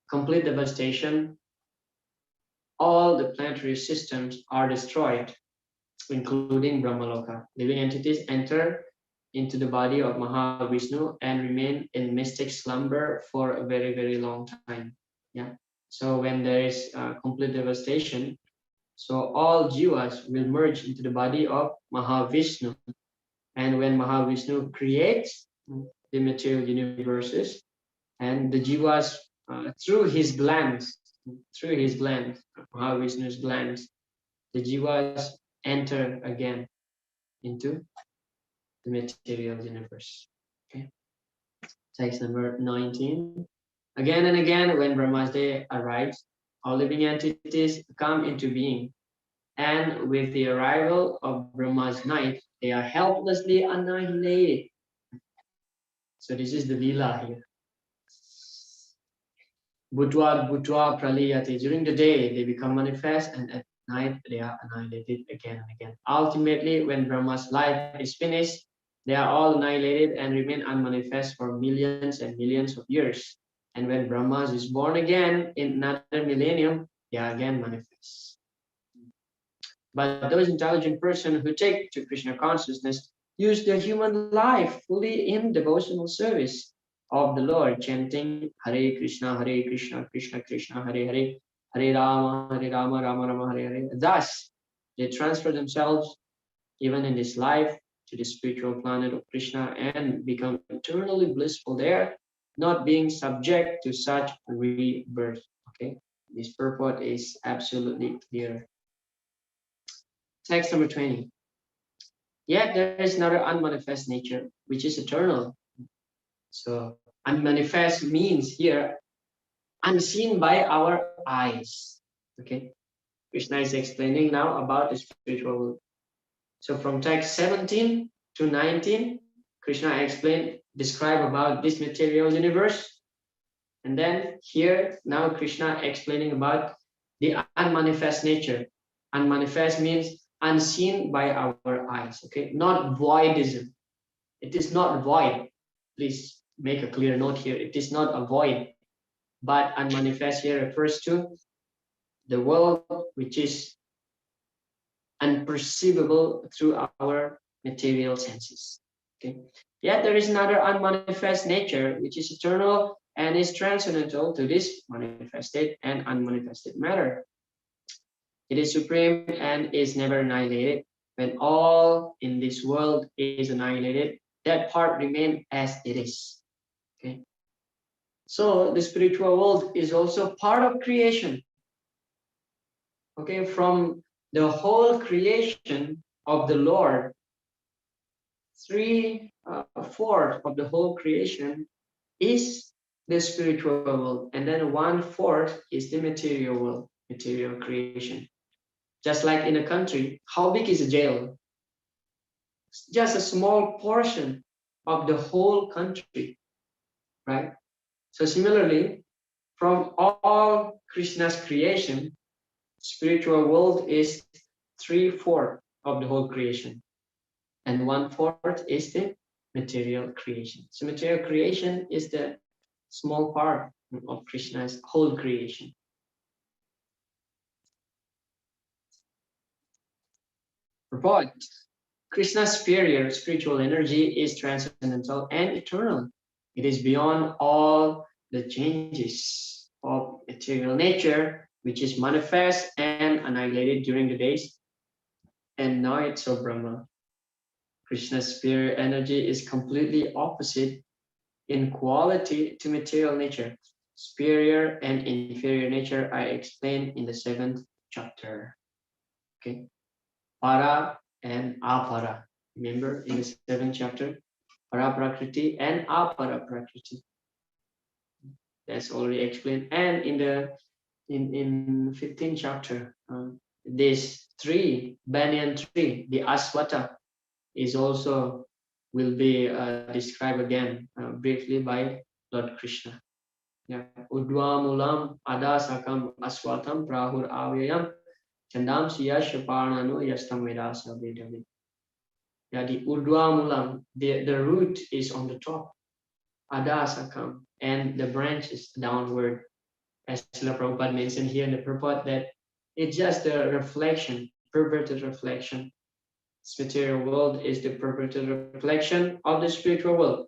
Complete devastation. All the planetary systems are destroyed, including Brahmaloka. Living entities enter into the body of Mahavishnu and remain in mystic slumber for a very, very long time. Yeah. So when there is complete devastation, so all jivas will merge into the body of Mahavishnu. And when Mahavishnu creates the material universes, and the jivas through his glands, Mahavishnu's glands, the jivas enter again into the material universe. Okay. Text number 19. Again and again, when Brahma's day arrives, all living entities come into being. And with the arrival of Brahma's night, they are helplessly annihilated. So this is the lila here. Bhutva praliyate. During the day, they become manifest, and at night, they are annihilated again and again. Ultimately, when Brahma's life is finished, they are all annihilated and remain unmanifest for millions and millions of years. And when Brahma is born again in another millennium, they are again manifest. But those intelligent persons who take to Krishna consciousness use their human life fully in devotional service of the Lord, chanting Hare Krishna, Krishna Krishna, Hare Hare, Hare Rama, Rama Rama, Hare Hare. Thus, they transfer themselves, even in this life, to the spiritual planet of Krishna and become eternally blissful there, not being subject to such rebirth. Okay, this purport is absolutely clear. Text number 20. Yet there is another unmanifest nature, which is eternal. So unmanifest means here unseen by our eyes. Okay. Krishna is explaining now about the spiritual world. So from text 17 to 19, Krishna explained, describe about this material universe. And then here, now Krishna explaining about the unmanifest nature. Unmanifest means unseen by our eyes, okay? Not voidism. It is not void. Please make a clear note here. It is not a void, but unmanifest here refers to the world which is unperceivable through our material senses. Okay. Yet there is another unmanifest nature which is eternal and is transcendental to this manifested and unmanifested matter. It is supreme and is never annihilated. When all in this world is annihilated, that part remains as it is. Okay. So the spiritual world is also part of creation. Okay, from the whole creation of the Lord, 3/4 of the whole creation is the spiritual world, and then 1/4 is the material world, material creation. Just like in a country, how big is a jail? Just a small portion of the whole country, right? So similarly, from all Krishna's creation, spiritual world is 3/4 of the whole creation, and 1/4 is the material creation. So material creation is the small part of Krishna's whole creation. But Krishna's superior spiritual energy is transcendental and eternal. It is beyond all the changes of material nature, which is manifest and annihilated during the days and nights of Brahma. Krishna's superior energy is completely opposite in quality to material nature. Superior and inferior nature are explained in the 7th chapter. Okay, para and apara. Remember in the 7th chapter, para prakriti and apara prakriti. That's already explained. And in the in 15th chapter, this tree, banyan tree, the aswata, is also will be described again briefly by Lord Krishna. Yeah. Udvamulam adasakam aswatam prahur avyayam chandam siyasya parnanu yastam vedasa vedavid. Yeah, the udvamulam, the root is on the top, adasakam, and the branch is downward. As Srila Prabhupada mentioned here in the purport, that it's just a reflection, perverted reflection. This material world is the perverted reflection of the spiritual world.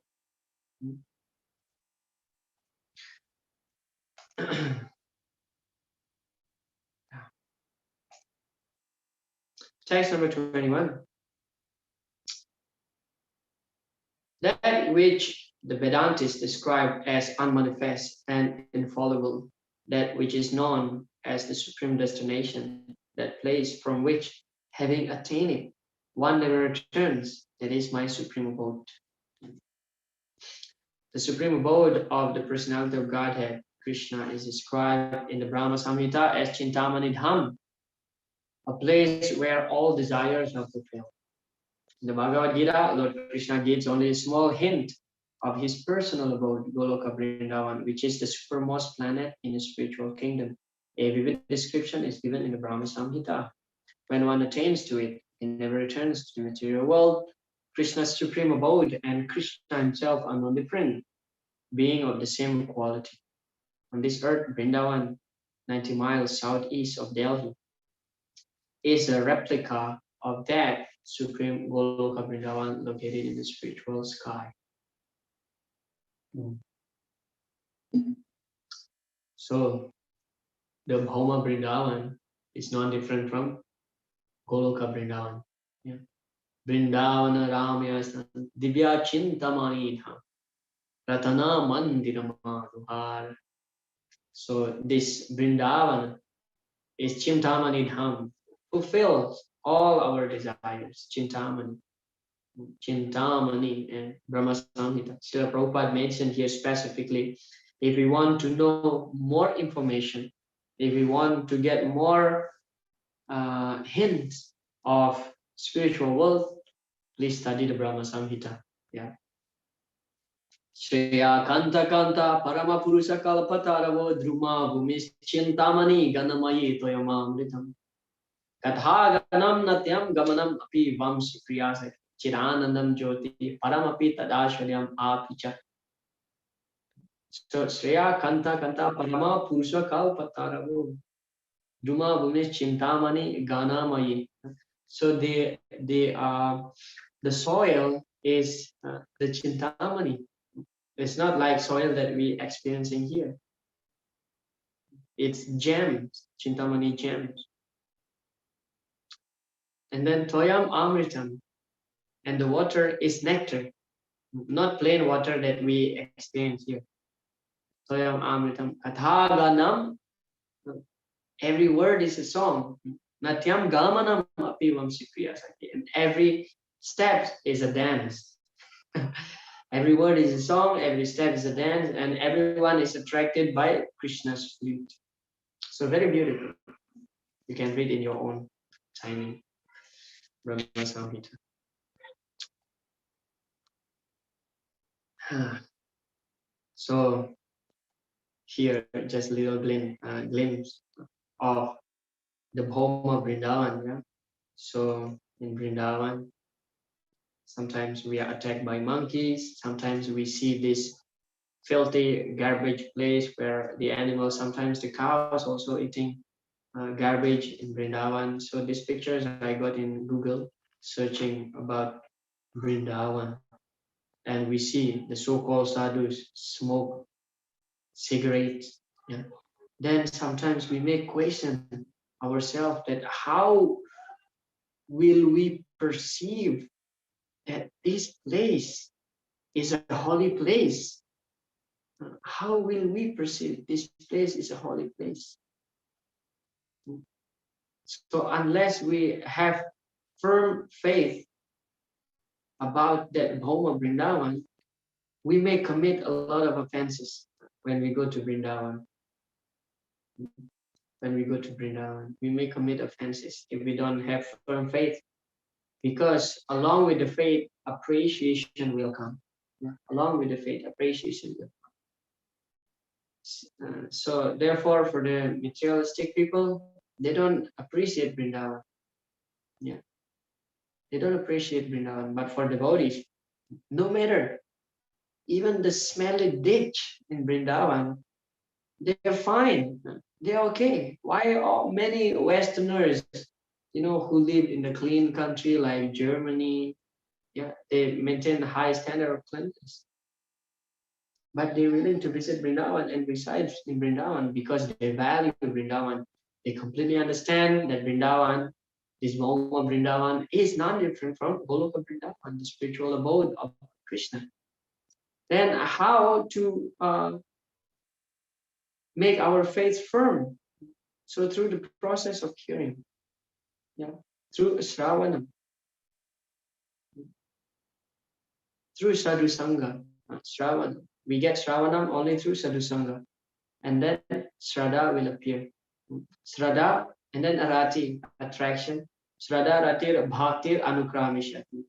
Text number 21. That which the Vedantists describe as unmanifest and infallible, that which is known as the supreme destination, that place from which, having attained it, one never returns, that is my supreme abode. The supreme abode of the personality of Godhead, Krishna, is described in the Brahma Samhita as Chintamani Dham, a place where all desires are fulfilled. In the Bhagavad Gita, Lord Krishna gives only a small hint of his personal abode, Goloka Vrindavan, which is the supermost planet in the spiritual kingdom. A vivid description is given in the Brahma Samhita. When one attains to it, he never returns to the material world. Krishna's supreme abode and Krishna himself are non-different, being of the same quality. On this earth, Vrindavan, 90 miles southeast of Delhi, is a replica of that supreme Goloka Vrindavan located in the spiritual sky. So the Bhauma Vrindavan is not different from Goloka Vrindavan. Yeah. Vrindavana Ramya Divya Chintamani Dham Ratana Mandira Madhuhar. So this Vrindavan is Chintamani Dham, fulfills all our desires, Chintamani. Chintamani and Brahma Samhita. Srila Prabhupada mentioned here specifically, if we want to know more information, if we want to get more hints of spiritual world, please study the Brahma Samhita. Yeah. Shreya Kanta Kanta Parama Purusha Kalpataravo Druma Bhumis Chintamani Ganamayi Toyamamritam Katha Ganam Natyam Gamanam Api Vamsi Priyasa Chiranandam Jyoti Paramapi Tadashvaryam Apicha. So Shreya Kanta Kanta Parama Purusha Kalpataravo Druma Bhumis Chintamani Ganamayi. So the soil is the Chintamani. It's not like soil that we experiencing here. It's gems, Chintamani gems. And then Toyam Amritam, and the water is nectar, not plain water that we experience here. Toyam Amritam, Kathaganam, every word is a song. Natyam Gamanam Apivam Sikriyasaki, and every step is a dance. Every word is a song, every step is a dance, and everyone is attracted by Krishna's flute. So very beautiful. You can read in your own timing. Brahma Samhita. So here, just a little glimpse of the home of Vrindavan. Yeah? So in Vrindavan, sometimes we are attacked by monkeys. Sometimes we see this filthy garbage place where the animals, sometimes the cows also eating garbage in Vrindavan. So these pictures I got in Google searching about Vrindavan. And we see the so-called sadhus smoke cigarettes. Yeah. Then sometimes we may question ourselves that how will we perceive that this place is a holy place? How will we perceive this place is a holy place? So unless we have firm faith about that home of Vrindavan, we may commit a lot of offenses when we go to Vrindavan. When we go to Vrindavan, we may commit offenses if we don't have firm faith, because along with the faith, appreciation will come. Yeah? Along with the faith, appreciation will come. So therefore, for the materialistic people, they don't appreciate Vrindavan. Yeah, they don't appreciate Vrindavan. But for devotees, no matter even the smelly ditch in Vrindavan, they're fine. They're okay. Why are many Westerners, who live in a clean country like Germany, yeah, they maintain a high standard of cleanliness, but they're willing to visit Vrindavan and reside in Vrindavan because they value Vrindavan. They completely understand that Vrindavan, this home of Vrindavan, is not different from Goloka Vrindavan, the spiritual abode of Krishna. Then how to make our faith firm? So through the process of hearing, yeah, through Shravanam, through Sadhu Sangha, Shravanam. We get Shravanam only through Sadhu Sangha, and then Shraddha will appear. Shraddha and then Arati, attraction. Shraddha, Ratir, Bhaktir, Anukramishati.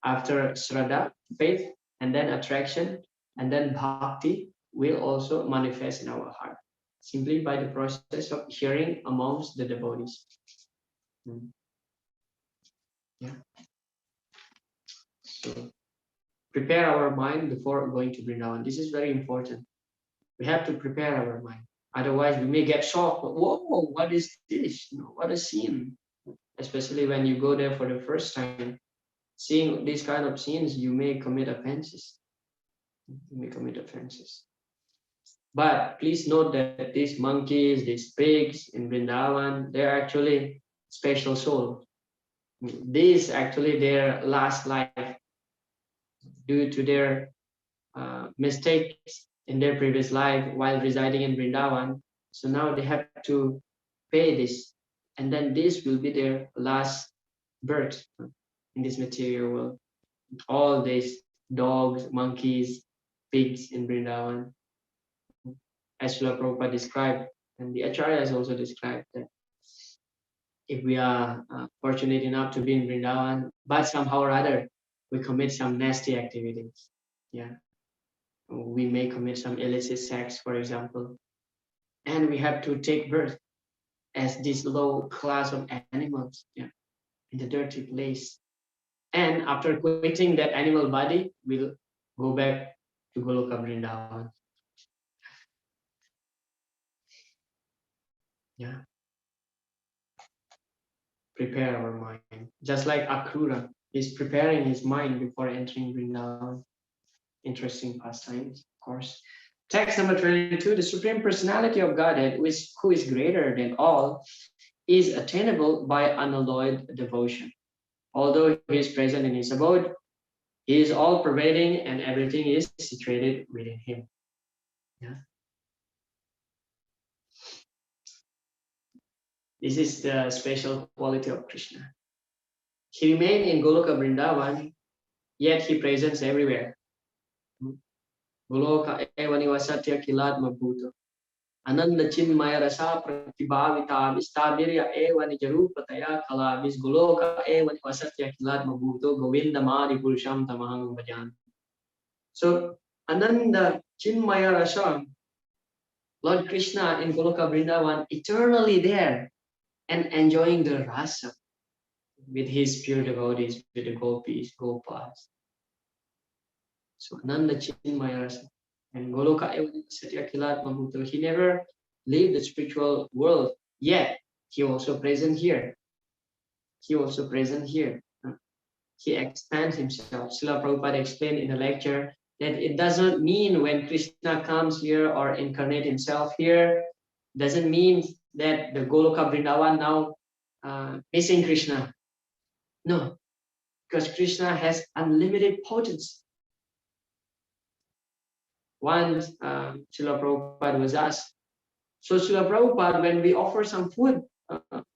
After Shraddha, faith, and then attraction, and then Bhakti will also manifest in our heart, simply by the process of hearing amongst the devotees. Yeah. So prepare our mind before going to Vrindavan. This is very important. We have to prepare our mind. Otherwise, we may get shocked. Whoa, what is this? What a scene. Especially when you go there for the first time. Seeing these kind of scenes, you may commit offenses. You may commit offenses. But please note that these monkeys, these pigs in Vrindavan, they're actually special souls. This is actually their last life due to their mistakes in their previous life while residing in Vrindavan. So now they have to pay this, and then this will be their last birth in this material world. all these dogs, monkeys, pigs in Vrindavan, as Srila Prabhupada described, and the Acharyas also described that if we are fortunate enough to be in Vrindavan, but somehow or other we commit some nasty activities, yeah, we may commit some illicit sex, for example, and we have to take birth as this low class of animals, yeah, in the dirty place. And after quitting that animal body, we'll go back to Goloka Vrindavan. Yeah. Prepare our mind. Just like Akrura is preparing his mind before entering Vrindavan. Interesting pastimes, of course. Text number 22, the Supreme Personality of Godhead, who is greater than all, is attainable by unalloyed devotion. Although he is present in his abode, he is all pervading and everything is situated within him. Yeah. This is the special quality of Krishna. He remained in Goloka Vrindavan, yet he presents everywhere. Goloka eva nivasatya kilatma bhuta. Ananda chinmaya rasa pratibhavita vistabirya eva nijarupataya kalavis Goloka eva nivasatya kilatma bhuto govinda madi purusham tamaham bhajan. So Ananda chinmaya rasa, Lord Krishna in Goloka Vrindavan, eternally there and enjoying the rasa with his pure devotees, with the gopis, gopas. So Ananda Chinmaya Rasa. And Goloka Satya Kilat Mamuto, he never lived the spiritual world, yet he also present here. He also present here. He expands himself. Srila Prabhupada explained in the lecture that it doesn't mean when Krishna comes here or incarnate himself here, doesn't mean that the Goloka Vrindavan now missing Krishna. No, because Krishna has unlimited potency. Once Srila Prabhupada was asked, so Srila Prabhupada, when we offer some food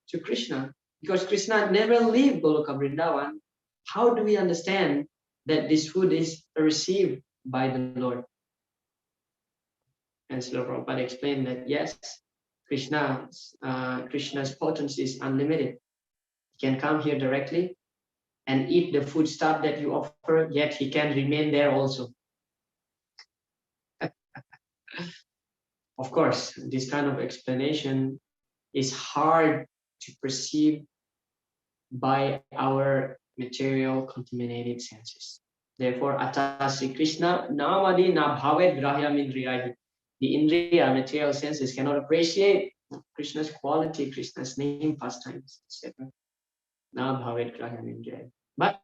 to Krishna, because Krishna never leave Goloka Vrindavan, how do we understand that this food is received by the Lord? And Srila Prabhupada explained that yes, Krishna's potency is unlimited. He can come here directly and eat the food stuff that you offer, yet he can remain there also. Of course, this kind of explanation is hard to perceive by our material contaminated senses. Therefore, Atasi Krishna Namadi na bhavet grahyam indriyahi. The indriya material senses cannot appreciate Krishna's quality, Krishna's name, pastimes, etc. Na bhavet grahyam indriyahi. But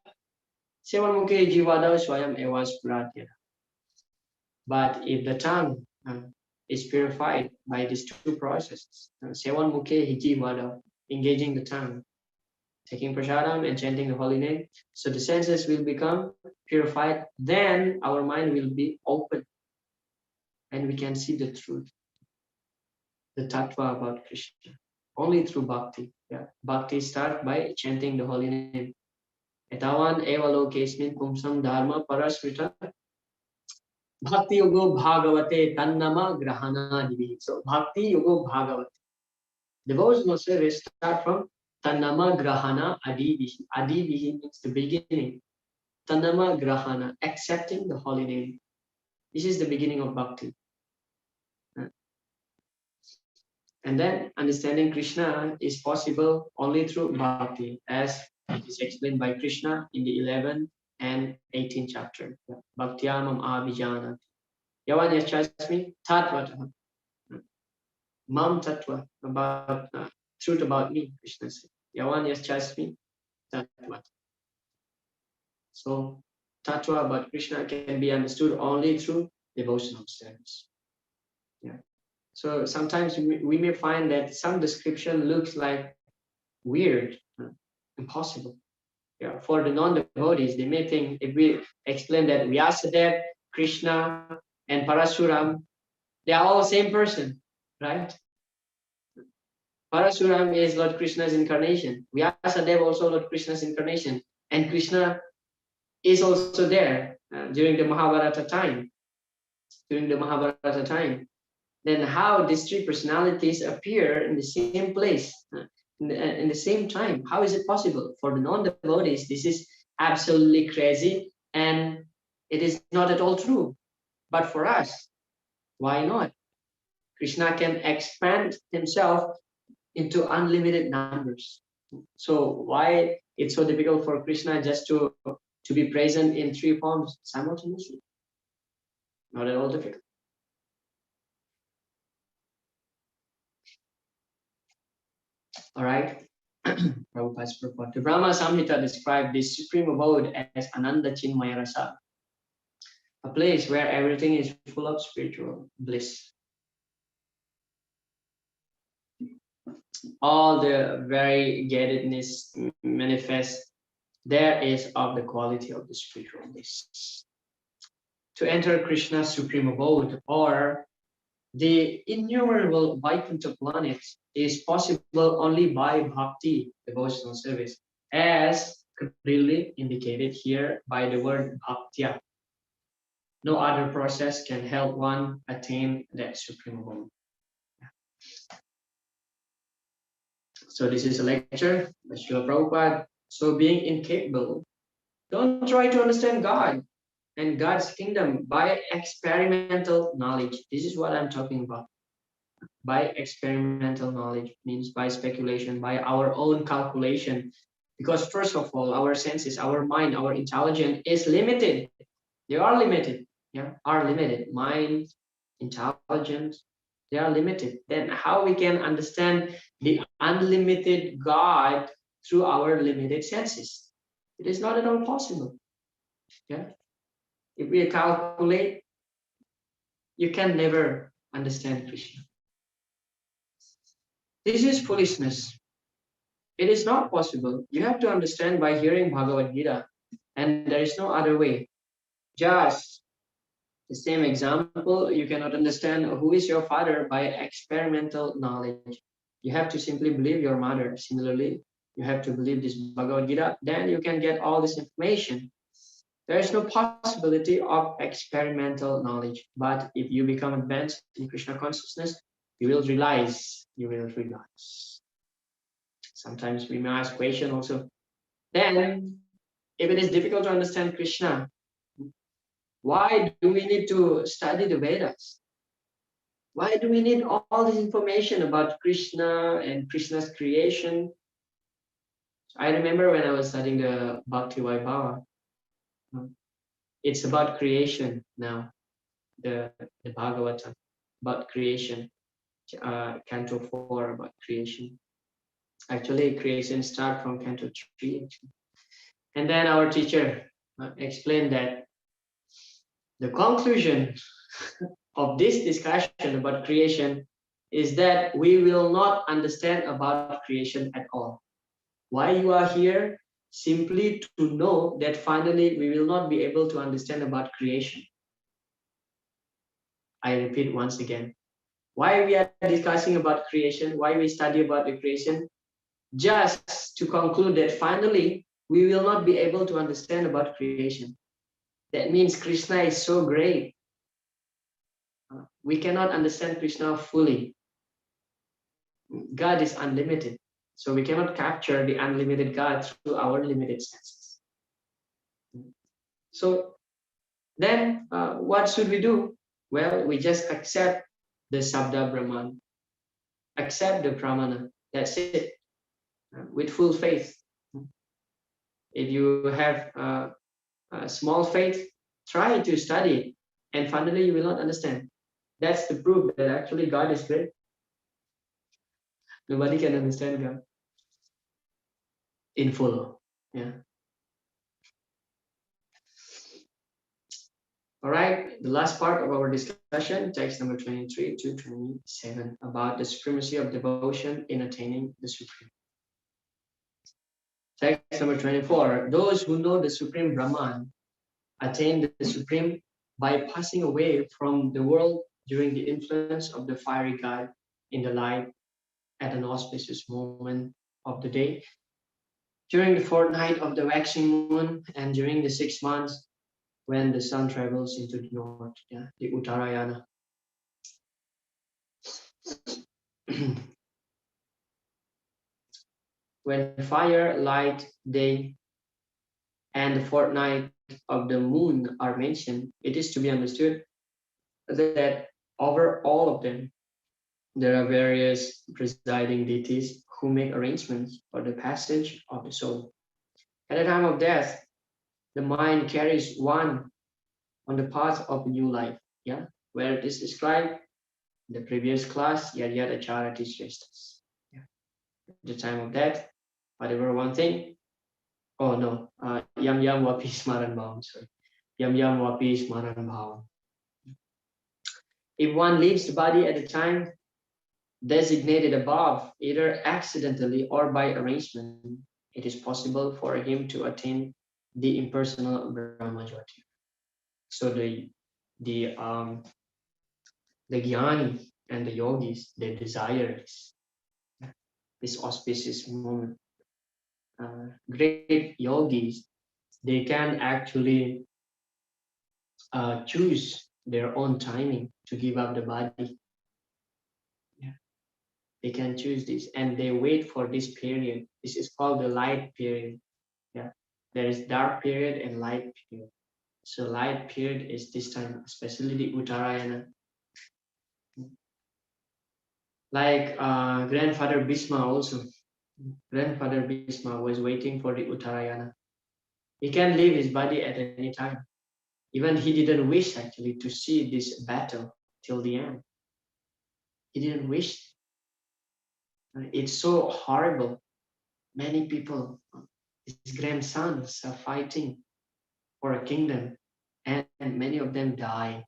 sevanmukhe jivada swayam evas puratyana. But if the tongue is purified by these two processes, sevan mukhe hijivada, engaging the tongue, taking prasadam and chanting the holy name, so the senses will become purified, then our mind will be open and we can see the truth, the tattva about Krishna, only through bhakti. Yeah. Bhakti starts by chanting the holy name. Etavan eva lokesmin pumsam dharma parasrita Bhakti Yogo Bhagavate Tannama Grahana Divi. So Bhakti Yogo Bhagavate. Devotional service start from Tannama Grahana Adivihi. Adivihi means the beginning. Tannama Grahana, accepting the holy name. This is the beginning of bhakti. And then understanding Krishna is possible only through bhakti, as it is explained by Krishna in the 11th and 18th chapter. Bhaktyamam Abhijanati. Yavan Yashasmi Tatvataha. Mam Tattva, about truth about me, Krishna said. Yavan Yashasmi Tattva. So Tattva about Krishna can be understood only through devotional service. Yeah. So sometimes we may find that some description looks like weird, impossible. Yeah. For the non-devotees, they may think if we explain that Vyasadeva, Krishna, and Parasuram, they are all the same person, right? Parasuram is Lord Krishna's incarnation. Vyasadeva also Lord Krishna's incarnation. And Krishna is also there during the Mahabharata time. During the Mahabharata time, then how these three personalities appear in the same place, in the same time? How is it possible? For the non-devotees, this is absolutely crazy, and it is not at all true. But for us, why not? Krishna can expand himself into unlimited numbers. So why it's so difficult for Krishna just to be present in three forms simultaneously? Not at all difficult. All right. Prabhupada's purport. The Brahma Samhita described this supreme abode as Ananda Chinmaya Rasa, a place where everything is full of spiritual bliss. All the variegatedness manifest there is of the quality of the spiritual bliss. To enter Krishna's supreme abode or the innumerable Vaikuntha planets is possible only by bhakti, devotional service, as clearly indicated here by the word bhaktya. No other process can help one attain that supreme abode. So this is a lecture by Srila Prabhupada. So being incapable, don't try to understand God and God's kingdom by experimental knowledge. This is what I'm talking about. By experimental knowledge means by speculation, by our own calculation. Because first of all, our senses, our mind, our intelligence is limited. They are limited. Yeah, are limited. Mind, intelligence, they are limited. Then how we can understand the unlimited God through our limited senses? It is not at all possible. Yeah. If we calculate, you can never understand Krishna. This is foolishness. It is not possible. You have to understand by hearing Bhagavad Gita, and there is no other way. Just the same example, you cannot understand who is your father by experimental knowledge. You have to simply believe your mother. Similarly, you have to believe this Bhagavad Gita, then you can get all this information. There is no possibility of experimental knowledge. But if you become advanced in Krishna consciousness, you will realize. Sometimes we may ask question also. Then, if it is difficult to understand Krishna, why do we need to study the Vedas? Why do we need all this information about Krishna and Krishna's creation? I remember when I was studying the Bhakti Vaibhava, it's about creation now, the Bhagavatam, about creation, Canto 4 about creation. Actually, creation starts from Canto 3. Actually. And then our teacher explained that the conclusion of this discussion about creation is that we will not understand about creation at all. Why you are here? Simply to know that finally we will not be able to understand about creation. I repeat once again. Why we are discussing about creation? Why we study about the creation? Just to conclude that finally we will not be able to understand about creation. That means Krishna is so great. We cannot understand Krishna fully. God is unlimited. So we cannot capture the unlimited God through our limited senses. So then what should we do? Well, we just accept the Sabda Brahman, accept the Pramana. That's it, with full faith. If you have a small faith, try to study it, and finally you will not understand. That's the proof that actually God is great. Nobody can understand God in full. Yeah. All right, the last part of our discussion, text number 23 to 27, about the supremacy of devotion in attaining the Supreme. Text number 24, those who know the Supreme Brahman attain the Supreme by passing away from the world during the influence of the fiery God in the light at an auspicious moment of the day. during the fortnight of the waxing moon and during the 6 months when the sun travels into the north, yeah, the Uttarayana. When fire, light, day, and the fortnight of the moon are mentioned, it is to be understood that over all of them, there are various presiding deities who make arrangements for the passage of the soul. At the time of death, the mind carries one on the path of a new life, yeah, where it is described in the previous class, yad yad acharati shreshtas. Yeah. At the time of death, whatever one thing, oh no, yam yam wapi smaran bhavam, sorry. Yam yam wapi smaran bhavam. If one leaves the body at the time designated above, either accidentally or by arrangement, it is possible for him to attain the impersonal Brahmajyoti. So the jnani and the yogis, they desire this auspicious moment. Great yogis, they can actually choose their own timing to give up the body. Yeah. They can choose this and they wait for this period. This is called the light period. Yeah. There is dark period and light period. So light period is this time, especially the Uttarayana. Like grandfather Bhisma also. Grandfather Bhisma was waiting for the Uttarayana. He can leave his body at any time. Even he didn't wish actually to see this battle till the end. He didn't wish. It's so horrible. Many people, his grandsons are fighting for a kingdom and many of them die.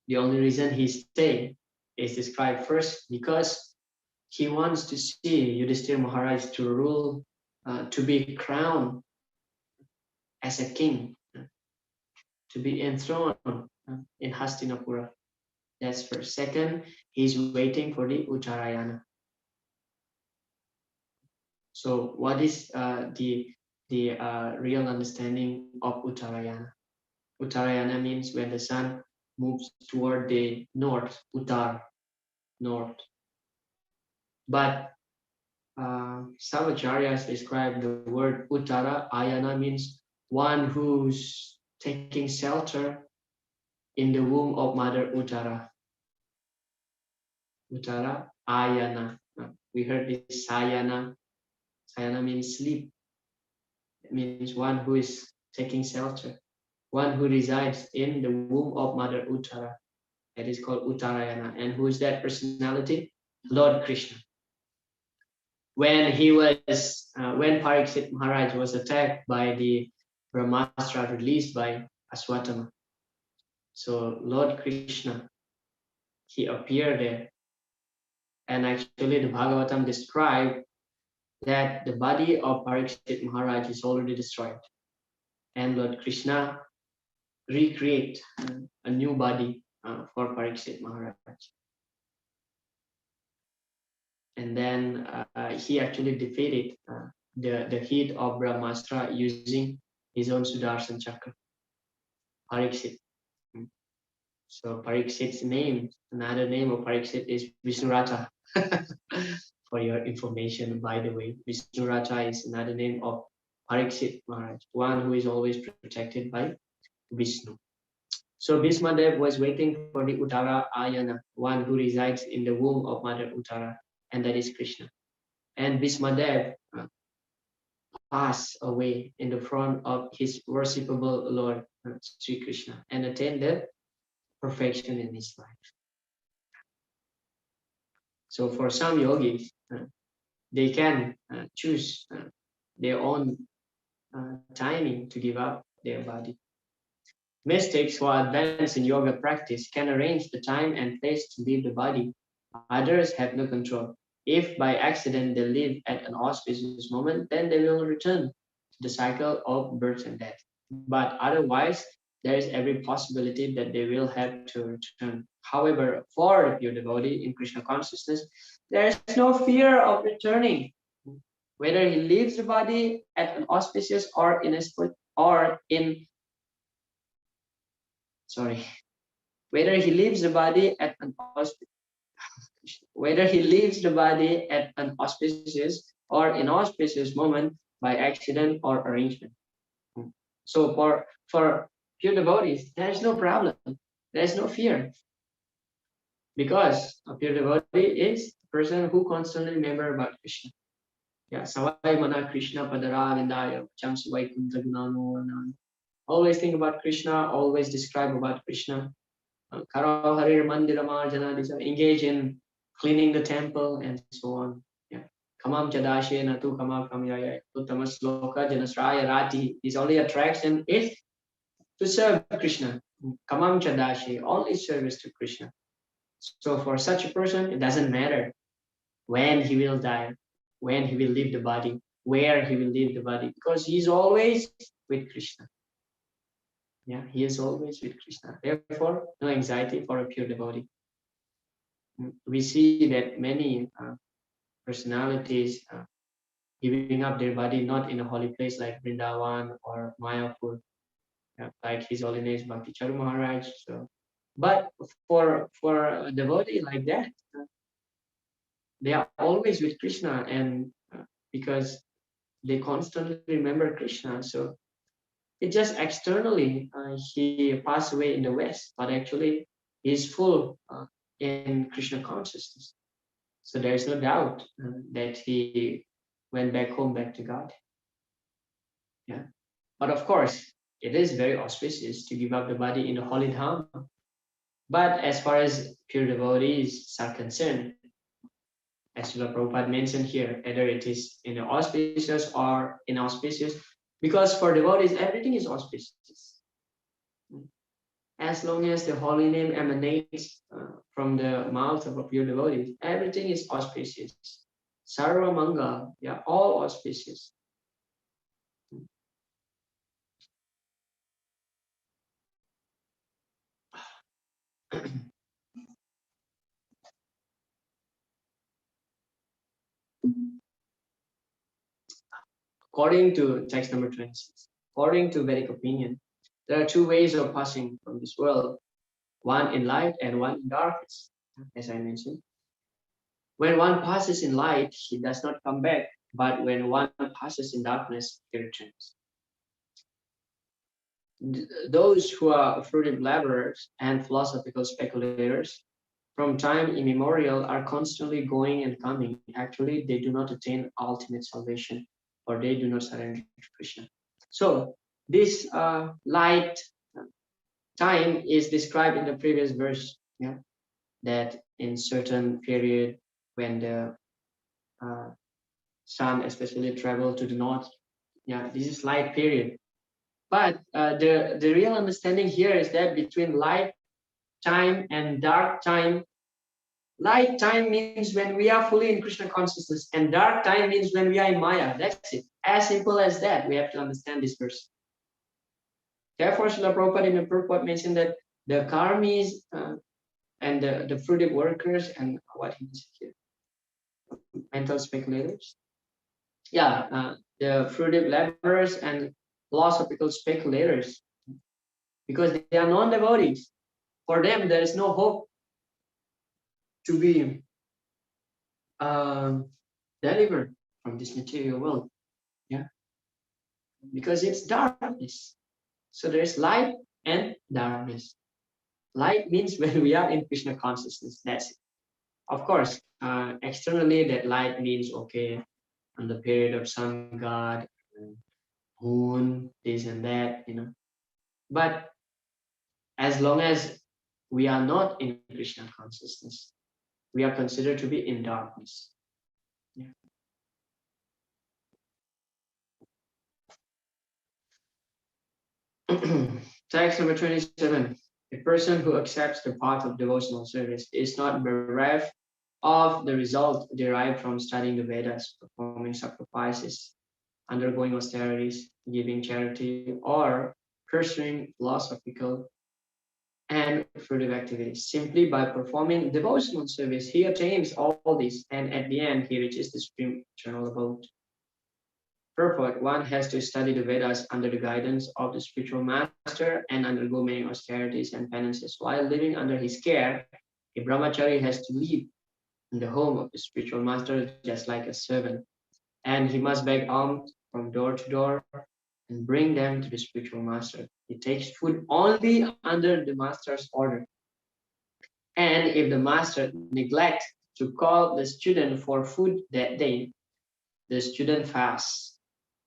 The only reason he stayed is described first because he wants to see Yudhishthira Maharaj to rule, to be crowned as a king, to be enthroned in Hastinapura. That's first. Second, he's waiting for the Uttarayana. So, what is the real understanding of Uttarayana? Uttarayana means when the sun moves toward the north, Uttar, north. But some acharyas describe the word Uttara Ayana means one who's taking shelter in the womb of Mother Uttara. Uttara Ayana. We heard this Sayana. Sayana means sleep. It means one who is taking shelter, one who resides in the womb of Mother Uttara. That is called Uttarayana. And who is that personality? Lord Krishna. When Parikshit Maharaj was attacked by the Brahmastra released by Aswatthama, so Lord Krishna, he appeared there. And actually the Bhagavatam described that the body of Parikshit Maharaj is already destroyed. And Lord Krishna recreate a new body for Parikshit Maharaj. And then he actually defeated the heat of Brahmastra using his own Sudarshan Chakra, Parikshit. So Parikshit's name, another name of Parikshit is Vishnurata. For your information, by the way, Vishnurata is another name of Parikshit Maharaj, one who is always protected by Vishnu. So Bhismadev was waiting for the Uttara Ayana, one who resides in the womb of Mother Uttara, and that is Krishna. And Bhismadev passed away in the front of his worshipable Lord Sri Krishna and attained the perfection in his life. So for some yogis, they can choose their own timing to give up their body. Mystics who are advanced in yoga practice can arrange the time and place to leave the body. Others have no control. If by accident they leave at an auspicious moment, then they will return to the cycle of birth and death. But otherwise, there is every possibility that they will have to return. However, for the pure devotee in Krishna consciousness, there is no fear of returning. whether he leaves the body at an auspicious or in sorry, whether he leaves the body at an whether he leaves the body at an auspicious or inauspicious moment by accident or arrangement. So for pure devotees, there is no problem. There is no fear, because a pure devotee is a person who constantly remember about Krishna. Yeah, Savai Mana Krishna Padara Vindaya Chamsi Vaikuntha Gunano. Always think about Krishna, always describe about Krishna. Karo Harir Mandira Marjana, engage in cleaning the temple and so on. Yeah. Kamam Chadashe Natu Kama Kamyaya Uttamas Loka Janasraya Rati. His only attraction is to serve Krishna. Kamam Chadashe, all is service to Krishna. So for such a person, it doesn't matter when he will die, when he will leave the body, where he will leave the body, because he is always with Krishna. Yeah, he is always with Krishna. Therefore, no anxiety for a pure devotee. We see that many personalities giving up their body not in a holy place like Vrindavan or Mayapur, like His Holiness Bhakti Charu Maharaj. So, but for a devotee like that, they are always with Krishna, and because they constantly remember Krishna, so it just externally he passed away in the West, but actually he's full in Krishna consciousness. So there is no doubt that he went back home, back to God. Yeah, but of course it is very auspicious to give up the body in the holy dham. But as far as pure devotees are concerned, as Srila Prabhupada mentioned here, whether it is in the auspicious or inauspicious, because for devotees everything is auspicious. As long as the holy name emanates from the mouth of a pure devotee, everything is auspicious. Sarva Manga, yeah, all auspicious. According to text number 26, according to Vedic opinion, there are two ways of passing from this world, one in light and one in darkness, as I mentioned. When one passes in light, he does not come back, but when one passes in darkness, he returns. Those who are fruitive laborers and philosophical speculators from time immemorial are constantly going and coming. Actually, they do not attain ultimate salvation, or they do not surrender to Krishna. So this light time is described in the previous verse, yeah, that in certain period when the sun especially travel to the north, yeah, this is light period. But the real understanding here is that between light time and dark time, light time means when we are fully in Krishna consciousness, and dark time means when we are in Maya. That's it. As simple as that. We have to understand this verse. Therefore, Srila Prabhupada in the purport mentioned that the karmis and the fruitive workers and what he mentioned here, mental speculators. Yeah, the fruitive laborers and philosophical speculators, because they are non-devotees. For them, there is no hope to be delivered from this material world. Yeah, because it's darkness. So there is light and darkness. Light means when we are in Krishna consciousness. That's it. Of course, externally that light means okay, on the period of sun god, moon, this and that, But as long as we are not in Krishna consciousness, we are considered to be in darkness. Yeah. Text number 27. A person who accepts the path of devotional service is not bereft of the result derived from studying the Vedas, performing sacrifices, undergoing austerities, giving charity, or pursuing philosophical and fruitive activities. Simply by performing devotional service, he attains all this, and at the end, he reaches the supreme eternal abode. purport, one has to study the Vedas under the guidance of the spiritual master and undergo many austerities and penances. While living under his care, a brahmachari has to live in the home of the spiritual master just like a servant. And he must beg alms from door to door and bring them to the spiritual master. He takes food only under the master's order. And if the master neglects to call the student for food that day, the student fasts.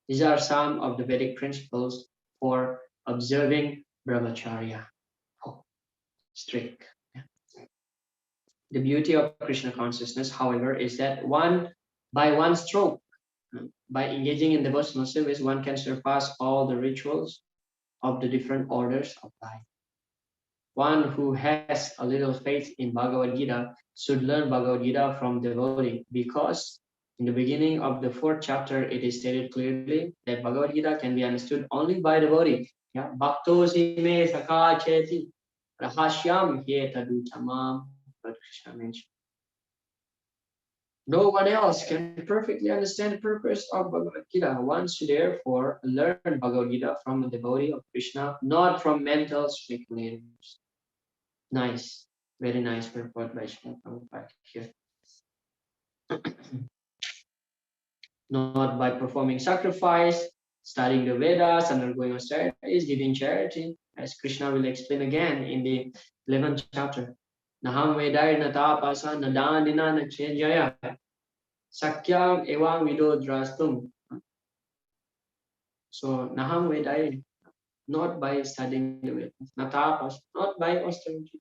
These are some of the Vedic principles for observing brahmacharya. Oh, strict. The beauty of Krishna consciousness, however, is that by one stroke, by engaging in devotional service, one can surpass all the rituals of the different orders of life. One who has a little faith in Bhagavad Gita should learn Bhagavad Gita from devotee, because in the beginning of the 4th chapter, it is stated clearly that Bhagavad Gita can be understood only by devotee. Yeah, Bhaktosi me sakha cheti rahashyam hetadu but Krishna mentioned. No one else can perfectly understand the purpose of Bhagavad Gita. One should therefore learn Bhagavad Gita from a devotee of Krishna, not from mental speculators. Nice, very nice purport by Srila Prabhupada here. Not by performing sacrifice, studying the Vedas, undergoing austerities, giving charity, as Krishna will explain again in the 11th chapter. Naham vedai natapasa nadanina nachenjaya sakyam evam vidodrastum. So naham vedai, not by studying the Vedas, natapas, not by austerity,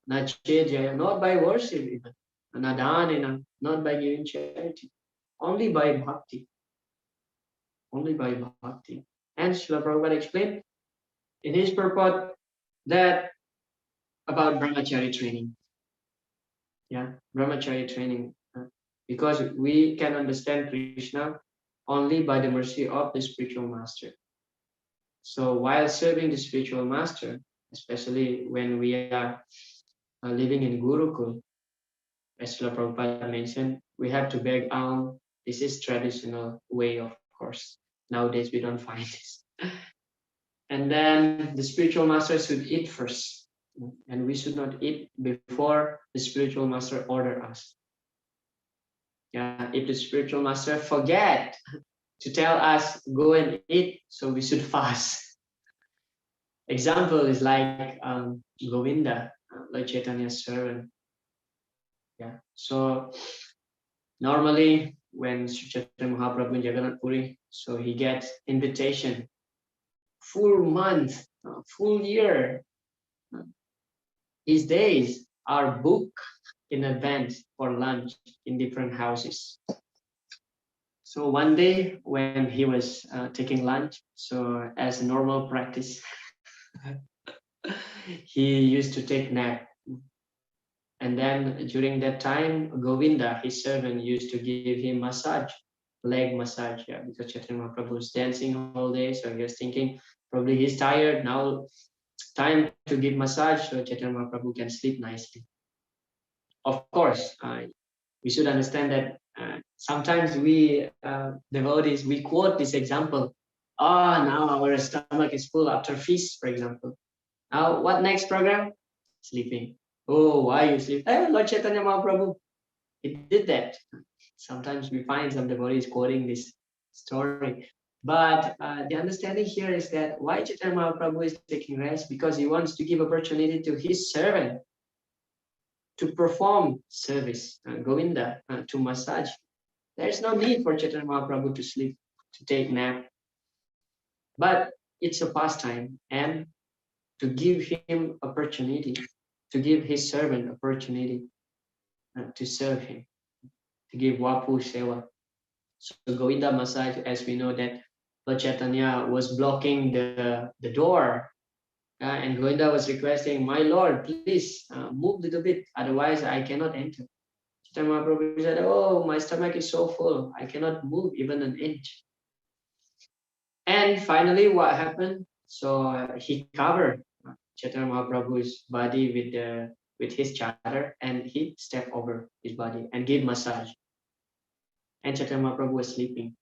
nachenjaya, not by worship even, nadanina, not by giving charity, only by bhakti. Only by bhakti. And Srila Prabhupada explained in his purport that about brahmachari training. Yeah, brahmachari training. Because we can understand Krishna only by the mercy of the spiritual master. So while serving the spiritual master, especially when we are living in Gurukul, as Srila Prabhupada mentioned, we have to beg alms. This is traditional way, of course. Nowadays we don't find this. And then the spiritual master should eat first. And we should not eat before the spiritual master order us. Yeah, if the spiritual master forget to tell us go and eat, so we should fast. Example is like Govinda, Lord Chaitanya's servant. Yeah, so normally when Sri Chaitanya Mahaprabhu in Jagannath Puri, so he gets invitation, full month, full year. His days are booked in advance for lunch in different houses. So one day when he was taking lunch, so as a normal practice, he used to take nap. And then during that time, Govinda, his servant, used to give him massage, leg massage, yeah, because Chaitanya Mahaprabhu was dancing all day. So he was thinking, probably he's tired, now time to give massage so Chaitanya Mahaprabhu can sleep nicely. Of course, we should understand that sometimes we devotees, we quote this example. Now our stomach is full after feast, for example. Now, what next program? Sleeping. Oh, why you sleep? Lord Chaitanya Mahaprabhu, he did that. Sometimes we find some devotees quoting this story. But the understanding here is that why Chaitanya Mahaprabhu is taking rest? Because he wants to give opportunity to his servant to perform service, Govinda, to massage. There's no need for Chaitanya Mahaprabhu to sleep, to take nap. But it's a pastime, and to give him opportunity, to give his servant opportunity to serve him, to give Wapu Seva. So Govinda massage, as we know that Lord Chaitanya was blocking the door, and Govinda was requesting, my Lord, please move a little bit, otherwise I cannot enter. Chaitanya Mahaprabhu said, oh, my stomach is so full, I cannot move even an inch. And finally, what happened? So he covered Chaitanya Mahaprabhu's body with his chadar, and he stepped over his body and gave massage. And Chaitanya Mahaprabhu was sleeping.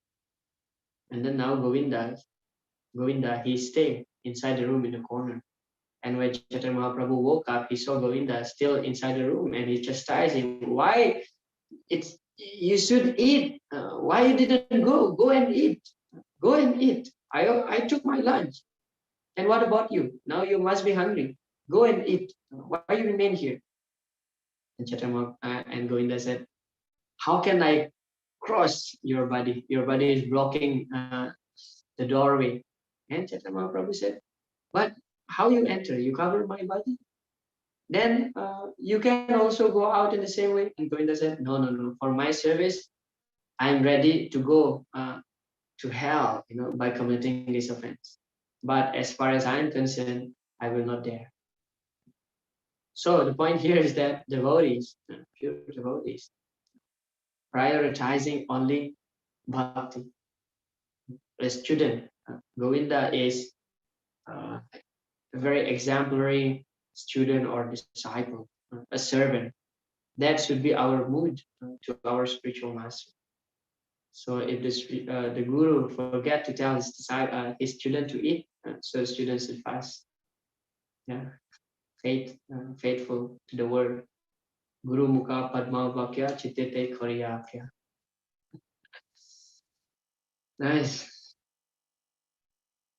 And then now Govinda, he stayed inside the room in the corner. And when Chaitanya Mahaprabhu woke up, he saw Govinda still inside the room, and he chastised him. Why? You should eat. Why you didn't go? Go and eat. Go and eat. I took my lunch. And what about you? Now you must be hungry. Go and eat. Why you remain here? And Chaitanya and Govinda said, how can I cross your body? Your body is blocking the doorway. And Chaitanya Mahaprabhu said, but how you enter? You cover my body? Then you can also go out in the same way. And Govinda said, no, no, no. For my service, I'm ready to go to hell, by committing this offense. But as far as I'm concerned, I will not dare. So the point here is that devotees, pure devotees, prioritizing only bhakti. A student, Govinda is a very exemplary student or disciple, a servant. That should be our mood to our spiritual master. So if the guru forget to tell his student to eat, so students should fast. Yeah, faithful to the word. Guru mukha padma vakya chittete koriyakya. Nice.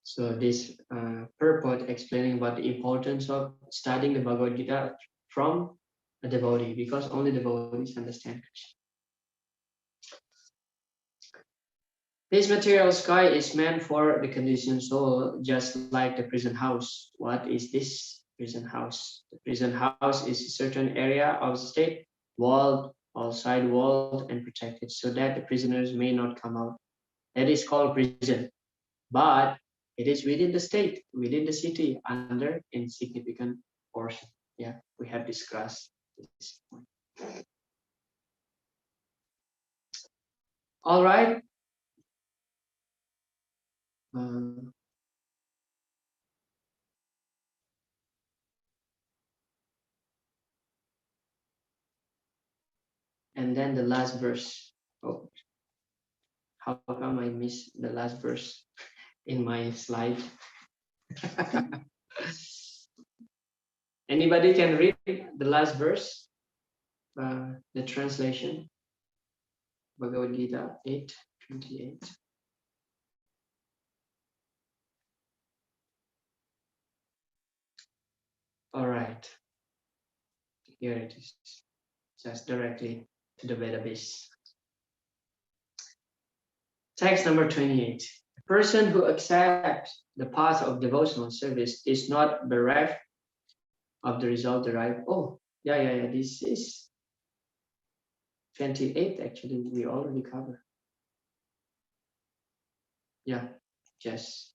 So this purport explaining about the importance of studying the Bhagavad Gita from a devotee, because only devotees understand Krishna. This material sky is meant for the conditioned soul, just like the prison house. What is this prison house? The prison house is a certain area of the state, walled, outside walled and protected, so that the prisoners may not come out. That is called prison. But it is within the state, within the city, under insignificant portion. Yeah, we have discussed this point. All right. And then the last verse. Oh, how come I missed the last verse in my slide? Anybody can read the last verse? The translation. Bhagavad Gita 8:28. All right. Here it is. Just directly to the database. Text number 28. A person who accepts the path of devotional service is not bereft of the result derived. Oh, yeah. This is 28, actually, we already covered. Yeah, just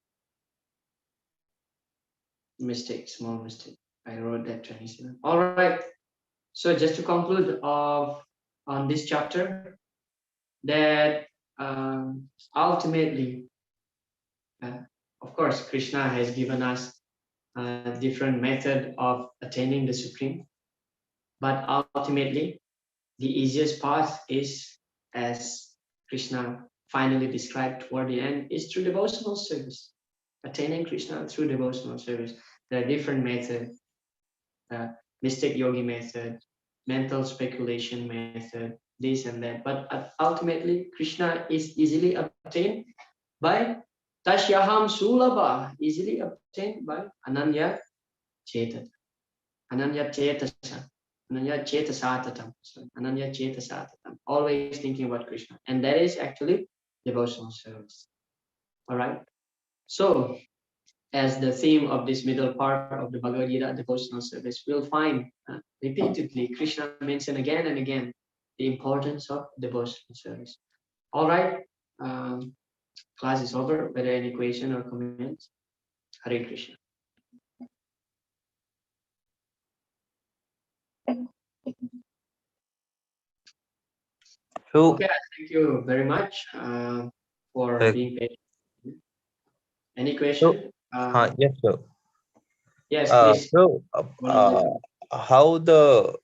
mistake, small mistake. I wrote that 27. All right. So just to conclude on this chapter, that ultimately, of course, Krishna has given us a different method of attaining the Supreme, but ultimately, the easiest path is, as Krishna finally described toward the end, is through devotional service. Attaining Krishna through devotional service. There are different methods, mystic yogi method, mental speculation method, this and that. But ultimately, Krishna is easily obtained by Tashyaham Sulabha, easily obtained by Ananya Chetata. Ananya Chetasa. Ananya Chetasatatam. Ananya Chetasatatam. Always thinking about Krishna. And that is actually devotional service. All right. So, as the theme of this middle part of the Bhagavad Gita, devotional service, we'll find repeatedly Krishna mentioned again and again the importance of devotional service. All right. Class is over. Whether any question or comments? Hare Krishna. So, okay, thank you very much for being patient. Any question? yes, sir. Yes, please. How the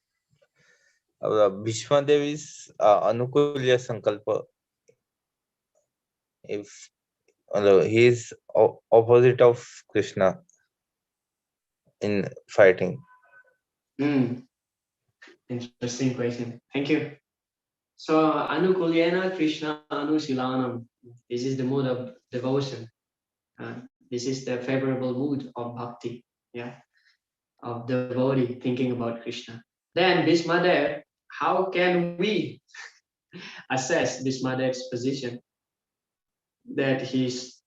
Bhishma Devi's Anukulya Sankalpa, if although he is opposite of Krishna in fighting. Hmm. Interesting question. Thank you. So Anukulyena Krishna Anusilanam. This is the mood of devotion. This is the favorable mood of bhakti. Yeah, of devotee thinking about Krishna. Then Bhismadev, how can we assess Bhismadev's position that he's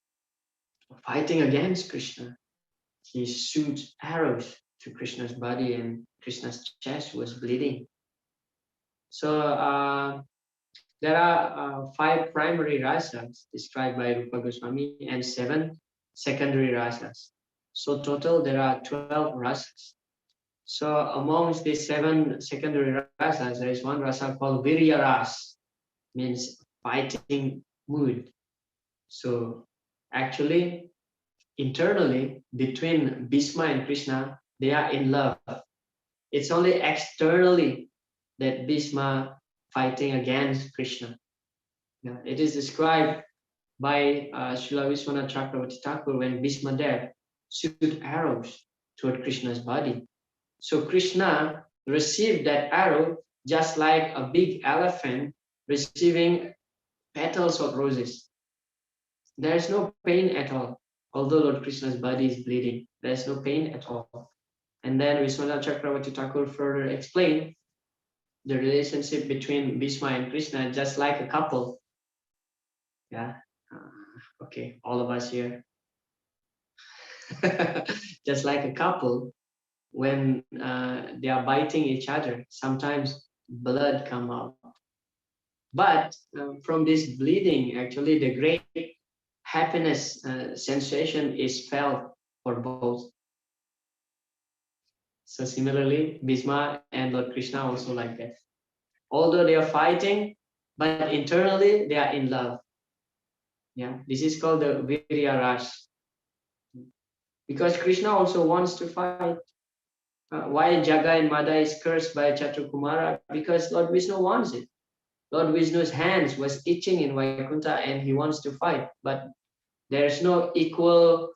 fighting against Krishna? He shoots arrows to Krishna's body and Krishna's chest was bleeding. So there are five primary rasas described by Rupa Goswami and seven secondary rasas. So total there are 12 rasas. So amongst these seven secondary rasas, there is one rasa called Virya ras, means fighting mood. So actually, internally, between Bhishma and Krishna, they are in love. It's only externally that Bhishma fighting against Krishna. Yeah, it is described by Srila Vishwanath Chakravarti Thakur when Bhishma Dev shoot arrows toward Krishna's body. So Krishna received that arrow just like a big elephant receiving petals of roses. There is no pain at all. Although Lord Krishna's body is bleeding, there is no pain at all. And then Vishwanath Chakravarti Thakur further explained the relationship between Bhishma and Krishna just like a couple. Yeah. Okay, all of us here. Just like a couple, when they are biting each other, sometimes blood come out. But from this bleeding, actually, the great happiness sensation is felt for both. So similarly, Bhishma and Lord Krishna also like that. Although they are fighting, but internally they are in love. Yeah, this is called the Virya Ras. Because Krishna also wants to fight. Why Jaga and Mada is cursed by Chaturkumara? Because Lord Vishnu wants it. Lord Vishnu's hands was itching in Vaikuntha and he wants to fight, but there's no equal,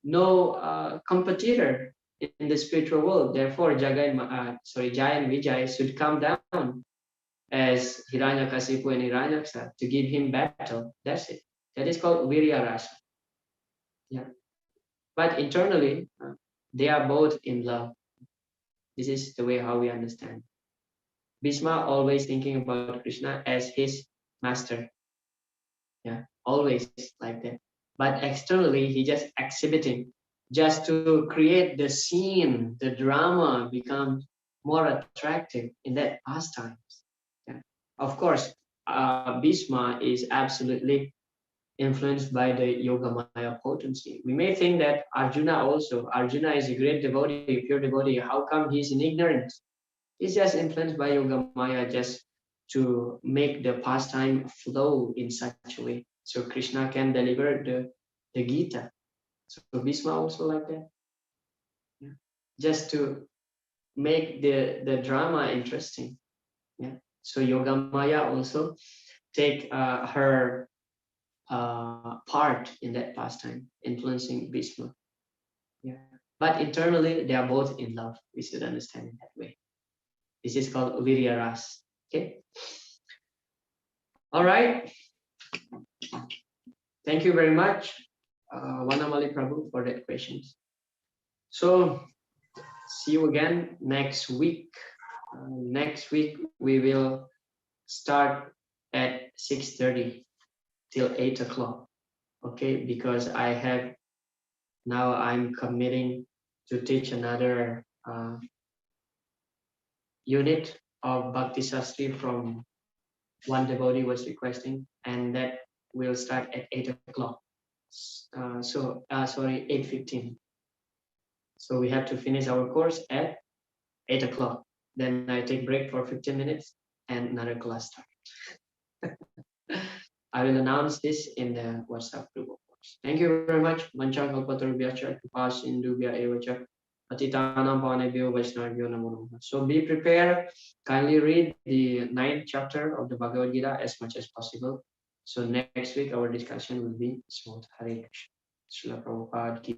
no competitor in the spiritual world. Therefore, Jaya and Vijay should come down as Hiranyakasipu and Hiranyaksha to give him battle. That's it. That is called Virya Rasa. Yeah. But internally, they are both in love. This is the way how we understand. Bhishma always thinking about Krishna as his master. Yeah, always like that. But externally, he just exhibiting, just to create the scene, the drama becomes more attractive in that pastimes. Yeah. Of course, Bhishma is absolutely influenced by the Yoga Maya potency. We may think that Arjuna is a great devotee, pure devotee. How come he's in ignorance? He's just influenced by Yoga Maya just to make the pastime flow in such a way. So Krishna can deliver the Gita. So Bhishma also like that. Yeah. Just to make the drama interesting. Yeah. So Yoga Maya also take her part in that pastime, influencing Bhishma. Yeah. But internally, they are both in love. We should understand it that way. This is called Virya Ras. Okay. All right. Thank you very much, Vanamali Prabhu, for that questions. So see you again next week. Next week we will start at 6:30 till 8 o'clock. Okay, because I'm committing to teach another unit of Bhakti Sastri from one devotee was requesting, and that will start at 8 o'clock. Sorry, 8:15. So we have to finish our course at 8 o'clock. Then I take break for 15 minutes and another class start. I will announce this in the WhatsApp group, of course. Thank you very much. Mancha kalpatarubhyacha kripasindubhya evacha patitanam pavanebhyo vaishnavibhyo namo namaha. So be prepared. Kindly read the 9th chapter of the Bhagavad Gita as much as possible. So next week our discussion will be smooth. Hare Krishna. Srila Prabhupada ki